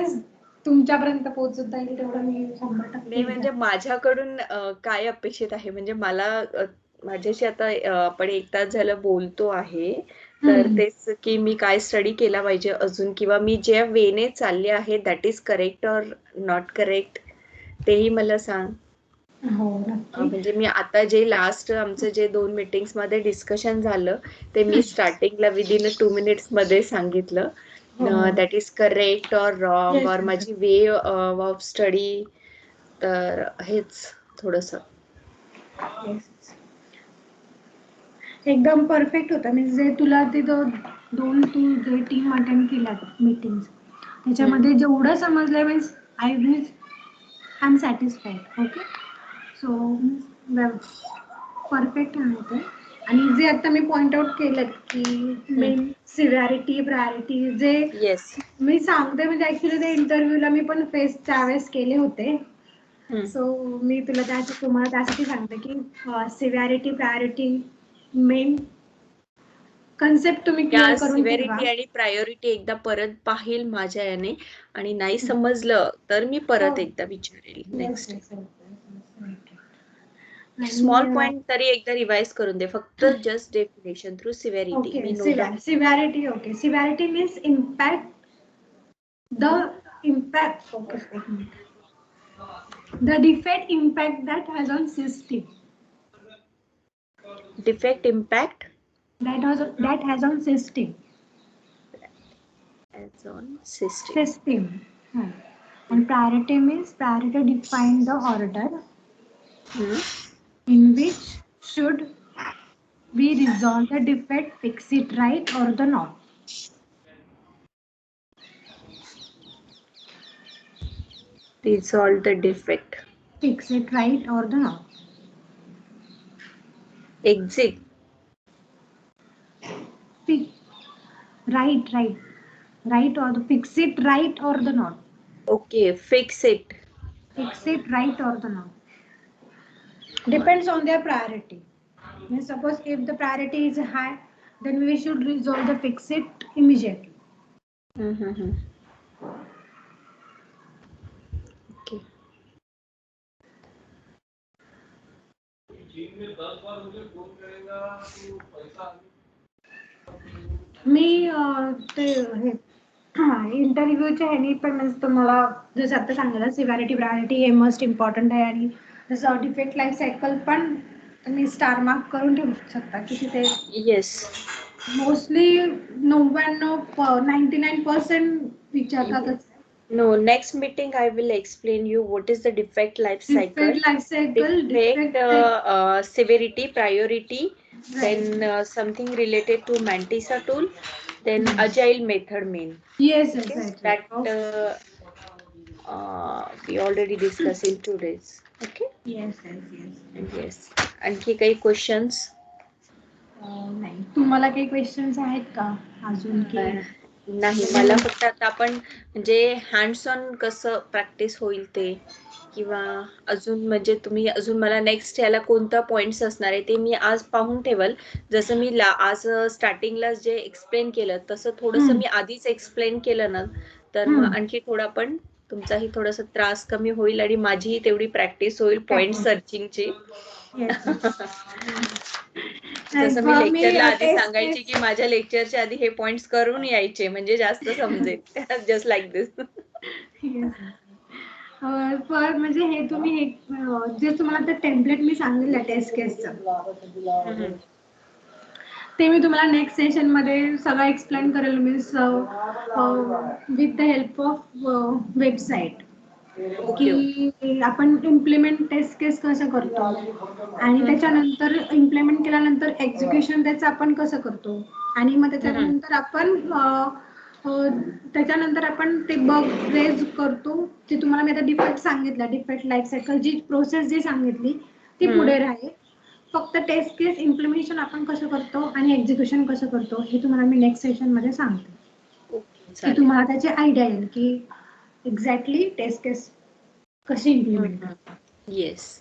Speaker 1: तुमच्यापर्यंत पोहोचता येईल तेवढं मी 100%
Speaker 2: नाही, म्हणजे माझ्याकडून काय अपेक्षित आहे, म्हणजे मला माझ्याशी आता आपण 1 तास झालं बोलतो आहे, तर तेच की मी काय स्टडी केला पाहिजे अजून, किंवा मी ज्या वेने चालले आहे that is correct or not correct, तेही मला सांग.
Speaker 1: हो, नक्की.
Speaker 2: म्हणजे मी आता जे लास्ट आमचं जे 2 मीटिंग्स मध्ये डिस्कशन झालं ते मी स्टार्टिंगला विदिन 2 मिनिट्स मध्ये सांगितलं, that is correct or wrong और माझी वे ऑफ स्टडी. तर हेच थोडस
Speaker 1: एकदम परफेक्ट होतं. म्हणजे जे तुला ते 2 तू जे टीम अटेंड केल्या मीटिंग त्याच्यामध्ये जेवढं समजलं means I am satisfied. Okay, so perfect आहे ते. आणि जे आता मी पॉइंट आउट केलं की मेन सिव्हिअरिटी प्रायोरिटी जे मी सांगते, म्हणजे ऍक्च्युली ते इंटरव्ह्यूला मी पण फेस त्यावेळेस केले होते. सो मी तुम्हाला त्यासाठी सांगते की सिव्हिअरिटी प्रायोरिटी मेन कन्सेप्ट तुम्ही क्लिअर करून ठेवा.
Speaker 2: सिव्हिअरिटी आणि प्रायोरिटी एकदा परत पाहिल माझ्या याने, आणि नाही समजलं तर मी परत एकदा विचारेल नेक्स्ट. स्मॉल पॉइंट तरी एकदा रिवाइज करून दे, फक्त just definition through severity me note down.
Speaker 1: Severity, okay. Severity means impact, the defect impact that has on system.
Speaker 2: Defect impact
Speaker 1: that has on system.
Speaker 2: as on system.
Speaker 1: System. And priority means priority define the order in which should we resolve the defect, fix it right or the not.
Speaker 2: Resolve the defect.
Speaker 1: Fix it right or the not.
Speaker 2: Exit.
Speaker 1: Right or the fix it right or the not.
Speaker 2: Okay, fix it.
Speaker 1: Fix it right or the not. Depends on their priority. Means suppose if the priority is high, then we should resolve the fix it immediately.
Speaker 2: Okay.
Speaker 1: मी ते हे इंटरव्ह्यूच्या ह्यानी पण म्हणजे तुम्हाला जसं आता सांगितलं severity priority हे मोस्ट इम्पॉर्टंट आहे आणि जसं डिफेक्ट लाईफ सायकल पण तुम्ही स्टार मार्क करून ठेवू शकता की तिथे
Speaker 2: Yes.
Speaker 1: Mostly 99% विचारतातच.
Speaker 2: No, next meeting I will explain you what is the defect life cycle.
Speaker 1: Defect life cycle,
Speaker 2: defect severity, priority, then something related to Mantissa tool, then agile method main.
Speaker 1: Yes,
Speaker 2: Okay?
Speaker 1: yes,
Speaker 2: That we already discussed in 2 days. Okay?
Speaker 1: yes.
Speaker 2: आणखी काही questions?
Speaker 1: नाही, तुम्हाला काही questions आहेत का अजून की
Speaker 2: नाही, मला फक्त आता आपण म्हणजे हँड्स ऑन कसं प्रॅक्टिस होईल ते किंवा अजून म्हणजे तुम्ही अजून मला नेक्स्ट याला कोणता पॉइंट्स असणार आहे ते मी आज पाहून ठेवल. जसं मी आज स्टार्टिंगला जे एक्सप्लेन केलं तसं थोडंसं मी आधीच एक्सप्लेन केलं ना तर मग आणखी थोडा पण तुमचाही थोडासा त्रास कमी होईल आणि माझीही तेवढी प्रॅक्टिस होईल पॉइंट सर्चिंगची. जसं मी लेक्चरला आधी सांगायची की माझ्या लेक्चरच्या आधी हे पॉइंट्स करून यायचे म्हणजे जास्त समजेल. जस्ट लाईक दिस.
Speaker 1: म्हणजे हे तुम्ही जे तुम्हाला ते टेम्पलेट मी सांगितलं टेस्ट केसचं ते मी तुम्हाला नेक्स्ट सेशन मध्ये सगळं एक्सप्लेन करेल means with the help of website की आपण इम्प्लिमेंट टेस्ट केस कसं करतो आणि त्याच्यानंतर इम्प्लिमेंट केल्यानंतर एक्झिक्युशन त्याचं आपण कसं करतो आणि मग त्याच्यानंतर आपण ते बग रेज करतो. जे तुम्हाला मी आता डिफेक्ट सांगितलं डिफेक्ट लाईफ सायकल जी प्रोसेस जी सांगितली ती पुढे राहील. फक्त टेस्ट केस इम्प्लिमेंटेशन आपण कसं करतो आणि एक्झिक्युशन कसं करतो हे तुम्हाला मी नेक्स्ट सेशन मध्ये सांगते की तुम्हाला त्याची आयडिया येईल की एक्झॅक्टली टेस्ट केस कशी इम्प्लिमेंट करतो.
Speaker 2: येस,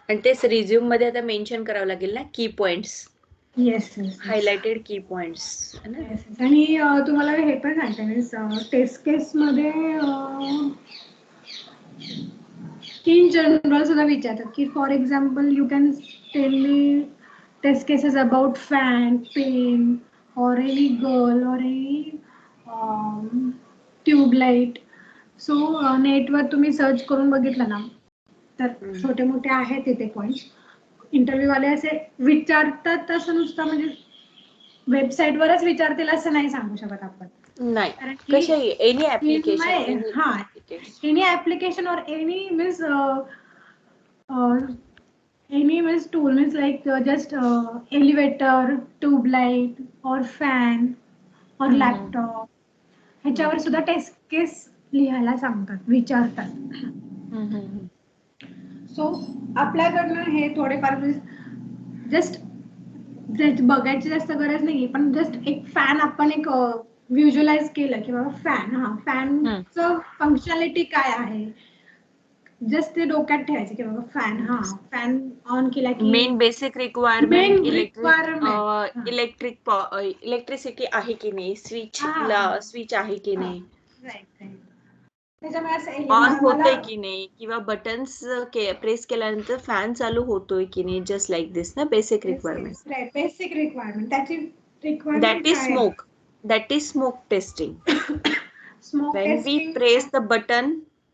Speaker 2: आणि तेच रिझ्यूम मध्ये आता मेन्शन करावं लागेल ना की पॉइंट्स.
Speaker 1: येस,
Speaker 2: हायलाइटेड की पॉइंट्स.
Speaker 1: आणि तुम्हाला हे पण सांगते मीन्स टेस्ट केस मध्ये इन जनरल सुद्धा विचारतात की for example you can tell me test cases about fan, pen or any girl or any tubelight. So नेटवर तुम्ही सर्च करून बघितलं ना तर छोटे मोठे आहेत तिथे पॉइंट्स. इंटरव्ह्यू वाले असे विचारतात तसं नुसतं म्हणजे वेबसाईट वरच विचारतील असं नाही सांगू शकत आपण.
Speaker 2: नाही, कशाही एनी ऍप्लिकेशन.
Speaker 1: एनी ऍप्लिकेशन और any means any means tool means like just elevator, tube light or fan or laptop ह्याच्यावर सुद्धा टेस्ट केस लिहायला सांगतात विचारतात. सो आपल्याकडनं हे थोडेफार जस्ट बघायची जास्त गरज नाही पण जस्ट एक फॅन आपण एक व्हिज्युअलाइज केलं की बाबा फॅनचं फंक्शनॅलिटी काय आहे जस्ट ते डोक्यात ठेवायचं की बाबा फॅन ऑन केला की
Speaker 2: मेन बेसिक रिक्वायरमेंट इलेक्ट्रिसिटी आहे की नाही, स्विच आहे की नाही, ऑन होतोय की नाही किंवा बटन्स प्रेस केल्यानंतर फॅन चालू होतोय की नाही. जस्ट लाईक दिस ना बेसिक रिक्वायरमेंट.
Speaker 1: बेसिक रिक्वायरमेंट त्याची
Speaker 2: that is smoke testing. When we press the button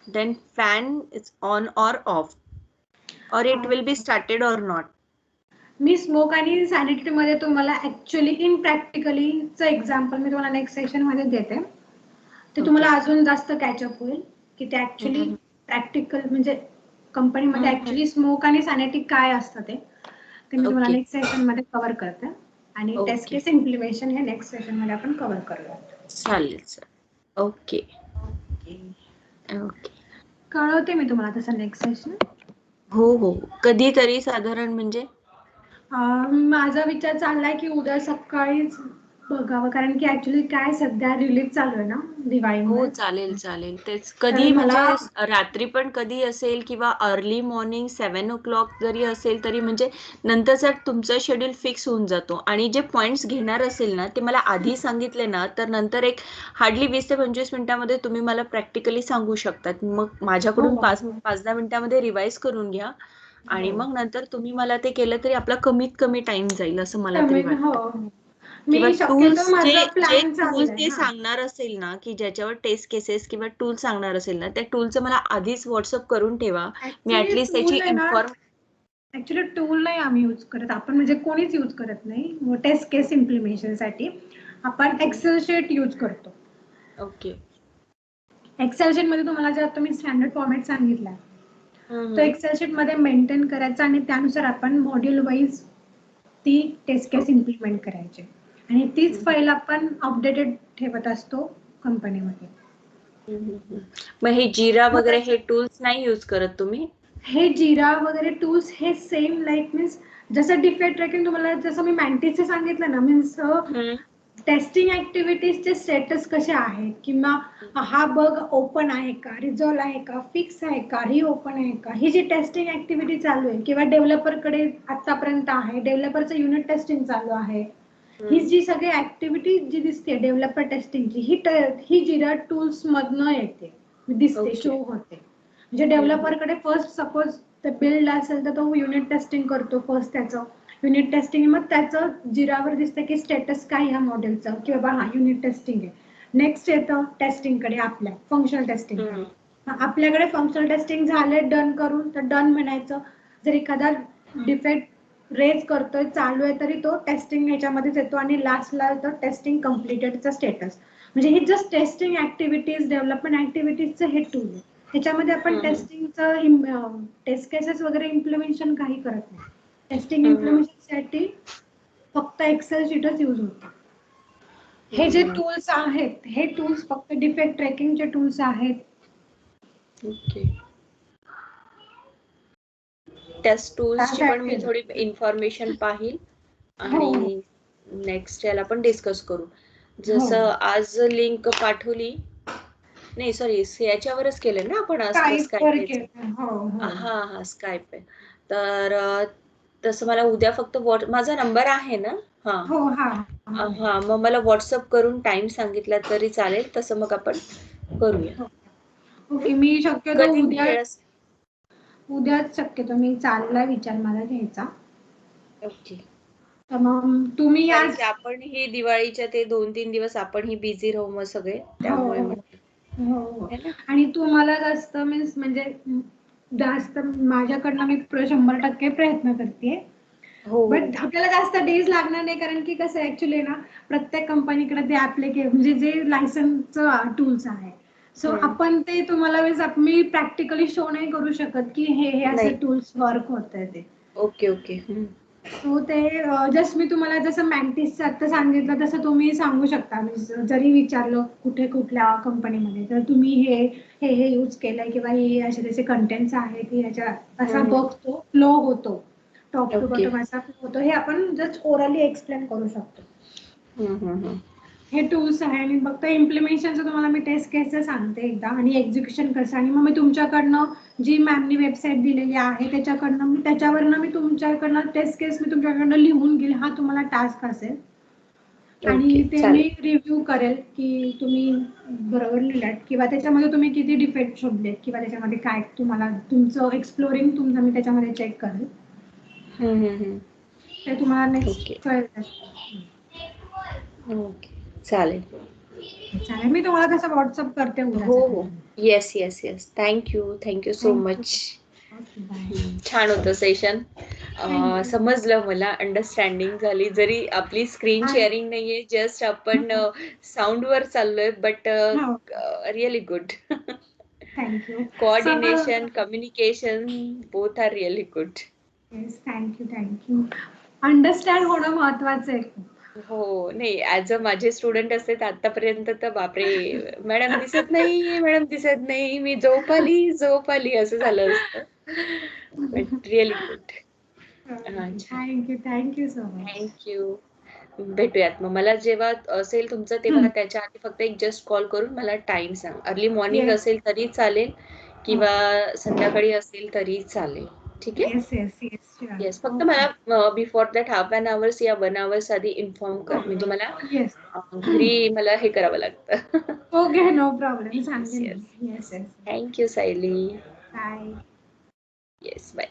Speaker 2: then fan is on or off or it will be started or not.
Speaker 1: Me smoke आणि sanitary मध्ये तुम्हाला actually in प्रॅक्टिकलीचं example मी तुम्हाला next session मध्ये देते. ते तुम्हाला अजून जास्त कॅचअप होईल की ते ऍक्च्युली प्रॅक्टिकल म्हणजे कंपनीमध्ये ऍक्च्युली स्मोक आणि सॅनिटी काय असतं ते मी तुम्हाला नेक्स्ट सेशन मध्ये कव्हर करते आणि टेस्ट केस इम्प्लिमेशन हे नेक्स्ट सेशन मध्ये आपण कव्हर करूया.
Speaker 2: चालेल सर. ओके ओके
Speaker 1: कळवते मी तुम्हाला तसं नेक्स्ट सेशन.
Speaker 2: हो हो कधीतरी साधारण म्हणजे
Speaker 1: माझा विचार चाललाय की उद्या सकाळीच बघावं कारण की ऍक्च्युली काय सध्या रिलीज चालू आहे ना दिवाळीमुळे.
Speaker 2: हो चालेल चालेल तेच कधी म्हणजे रात्री पण कधी असेल किंवा अर्ली मॉर्निंग 7 o'clock जरी असेल तरी म्हणजे नंतरचा तुमचं शेड्यूल फिक्स होऊन जातो आणि जे पॉइंट्स घेणार असेल ना ते मला आधी सांगितले ना तर नंतर एक हार्डली 20 ते 25 मिनिटांमध्ये तुम्ही मला प्रॅक्टिकली सांगू शकतात. मग माझ्याकडून 5-10 मिनिटांमध्ये रिवाइज करून घ्या आणि मग नंतर तुम्ही मला ते केलं तरी आपला कमीत कमी टाइम जाईल असं मला तरी वाटतं. किंवा टूल्स जे सांगणार असेल ना की ज्याच्यावर टेस्ट केसेस किंवा टूल सांगणार असेल ना त्या टूलचं मला आधीच व्हॉट्सअप करून ठेवा. मी ऍटलीस्ट त्याची
Speaker 1: ऍक्च्युली टूल नाही आम्ही यूज करत आपण म्हणजे कोणीच यूज करत नाही टेस्ट केस इम्प्लिमेशन साठी आपण एक्सेल शीट यूज करतो.
Speaker 2: ओके
Speaker 1: एक्सेल शीट मध्ये तुम्हाला जे आता मी स्टँडर्ड फॉर्मॅट सांगितला तो एक्सेल शीट मध्ये मेंटेन करायचा आणि त्यानुसार आपण मॉड्यूल वाईज ती टेस्ट केस इम्प्लिमेंट करायची आणि तीच फाईल आपण अपडेटेड ठेवत असतो कंपनीमध्ये.
Speaker 2: मग हे जिरा वगैरे हे टूल्स नाही यूज करत तुम्ही?
Speaker 1: हे जिरा वगैरे टूल्स हे सेम लाईक मीन्स जसं डिफेक्ट ट्रॅकिंग तुम्हाला जसं मी मॅन्टिसचं सांगितलं ना मीन्स टेस्टिंग ऍक्टिव्हिटीजचे स्टेटस कसे आहेत किंवा हा बग ओपन आहे का रिझॉल्व आहे का फिक्स आहे का ही ओपन आहे का ही जी टेस्टिंग ऍक्टिव्हिटी चालू आहे किंवा डेव्हलपरकडे आतापर्यंत आहे डेव्हलपरचं युनिट टेस्टिंग चालू आहे ही जी सगळी ऍक्टिव्हिटी जी दिसते डेव्हलपर टेस्टिंगची ही जिरा टूल्स मधनं येते दिसते शो होते. म्हणजे डेव्हलपरकडे फर्स्ट सपोज ते बिल्ड असेल तर तो युनिट टेस्टिंग करतो फर्स्ट त्याचं युनिट टेस्टिंग मग त्याचं जिरावर दिसतं की स्टेटस काय ह्या मॉडेलचं किंवा बा हा युनिट टेस्टिंग आहे. नेक्स्ट येतं टेस्टिंगकडे आपल्या फंक्शनल टेस्टिंग आपल्याकडे फंक्शनल टेस्टिंग झाले डन करून तर डन म्हणायचं. जर एखादा डिफेक्ट रेज करतोय चालू आहे तरी तो टेस्टिंग याच्यामध्येच येतो आणि लास्टला येतो टेस्टिंग कम्प्लिटेडचा स्टेटस. म्हणजे हे जस्ट टेस्टिंग ऍक्टिव्हिटीज डेव्हलपमेंट ऍक्टिव्हिटीजचं हे टूल आहे. ह्याच्यामध्ये आपण टेस्टिंगचं टेस्ट केसेस वगैरे इम्प्लिमेंटेशन काही करत नाही. टेस्टिंग इम्प्लिमेंटेशन साठी फक्त एक्सेल शीटच यूज होतं. हे जे टूल्स आहेत हे टूल्स फक्त डिफेक्ट ट्रॅकिंगचे टूल्स आहेत.
Speaker 2: ओके टेस्ट टूल्सची पण मी थोडी इन्फॉर्मेशन पाहिल आणि नेक्स्ट याला पण डिस्कस करू. जसं आज लिंक पाठवली नाही सॉरी याच्यावरच केलं ना आपण हा स्काईप आहे तर तसं मला उद्या फक्त माझा नंबर आहे ना हा मग मला व्हॉट्सअप करून टाइम सांगितला तरी चालेल तसं मग आपण करूया.
Speaker 1: ओके मी शक्यतो उद्याच शक्यतो मी चाललाय विचार मला घ्यायचा.
Speaker 2: ओके
Speaker 1: तर मग तुम्ही आज
Speaker 2: आपण ही दिवाळीच्या ते 2-3 दिवस आपण ही बिझी राहू मग सगळे त्यामुळे
Speaker 1: हो आणि तुम्हाला जास्त मीन्स म्हणजे जास्त माझ्याकडनं मी 100% प्रयत्न करते. बट आपल्याला जास्त डेज लागणार नाही कारण की कसं ऍक्च्युली ना प्रत्येक कंपनीकडे ते म्हणजे जे लायसन्सचं टूल्स आहे सो आपण ते तुम्हाला मी प्रॅक्टिकली शो नाही करू शकत की हे असे टूल्स वर्क होत आहे ते.
Speaker 2: ओके
Speaker 1: सो ते जस्ट मी तुम्हाला जसं मॅन्टिसचं आता सांगितलं तसं तुम्ही सांगू शकता. जरी विचारलं कुठल्या कंपनीमध्ये तर तुम्ही हे यूज केलंय किंवा हे असे त्याचे कंटेंट्स आहेत की ह्याच्या असा बघतो फ्लो होतो टॉप टू बॉटम असा फ्लो होतो हे आपण जस्ट ओरली एक्सप्लेन करू शकतो. हे टूल्स आहे आणि फक्त इम्प्लिमेशनचं तुम्हाला मी टेस्ट केसचं सांगते एकदा आणि एक्झिक्युशन कसं आणि मग मी तुमच्याकडनं जी मॅमनी वेबसाईट दिलेली आहे त्याच्यावरनं मी तुमच्याकडनं टेस्ट केस मी तुमच्याकडनं लिहून घेईल हा तुम्हाला टास्क असेल आणि ते मी रिव्ह्यू करेल की तुम्ही बरोबर लिहिलात किंवा त्याच्यामध्ये तुम्ही किती डिफेक्ट शोधलेत किंवा त्याच्यामध्ये काय तुम्हाला तुमचं एक्सप्लोरिंग तुमचं मी त्याच्यामध्ये चेक करेल. ते तुम्हाला नेक्स्ट कळेल.
Speaker 2: ओके चालेल
Speaker 1: मी तुम्हाला तसं व्हॉट्सअप करते.
Speaker 2: हो येस थँक्यू सो मच. छान होतं सेशन.
Speaker 1: you.
Speaker 2: समजलं मला, अंडरस्टँडिंग झाली. जरी आपली स्क्रीन
Speaker 1: आणि-
Speaker 2: शेअरिंग नाहीये, जस्ट आपण साऊंड वर चाललोय, बट
Speaker 1: हो,
Speaker 2: really good.
Speaker 1: Thank you.
Speaker 2: Coordination, communication both are really good.
Speaker 1: Yes, thank you. Understand होणं महत्वाचं आहे.
Speaker 2: हो, नाही ऍज अ माझे स्टुडंट असते तर आतापर्यंत तर बापरे, मॅडम दिसत नाही, मॅडम दिसत नाही, मी झोप आली असं झालं असतं. But really good.
Speaker 1: Thank you so much.
Speaker 2: Thank you. भेटूयात मग. मला जेव्हा असेल तुमचं तेव्हा त्याच्या आधी फक्त एक जस्ट कॉल करून मला टाइम सांग. Early morning
Speaker 1: Yes.
Speaker 2: असेल तरी चालेल किंवा संध्याकाळी असेल तरी चालेल. ठीक आहे.
Speaker 1: येस.
Speaker 2: येस, फक्त मला before that half an hours या 1 आवर्स आधी इन्फॉर्म कर, म्हणजे मला
Speaker 1: येस.
Speaker 2: घरी मला हे करावं लागतं.
Speaker 1: Okay, no problem.
Speaker 2: Yes,
Speaker 1: सांगेन.
Speaker 2: yes.
Speaker 1: Yes.
Speaker 2: Thank you Sayali.
Speaker 1: Bye.
Speaker 2: Yes, bye.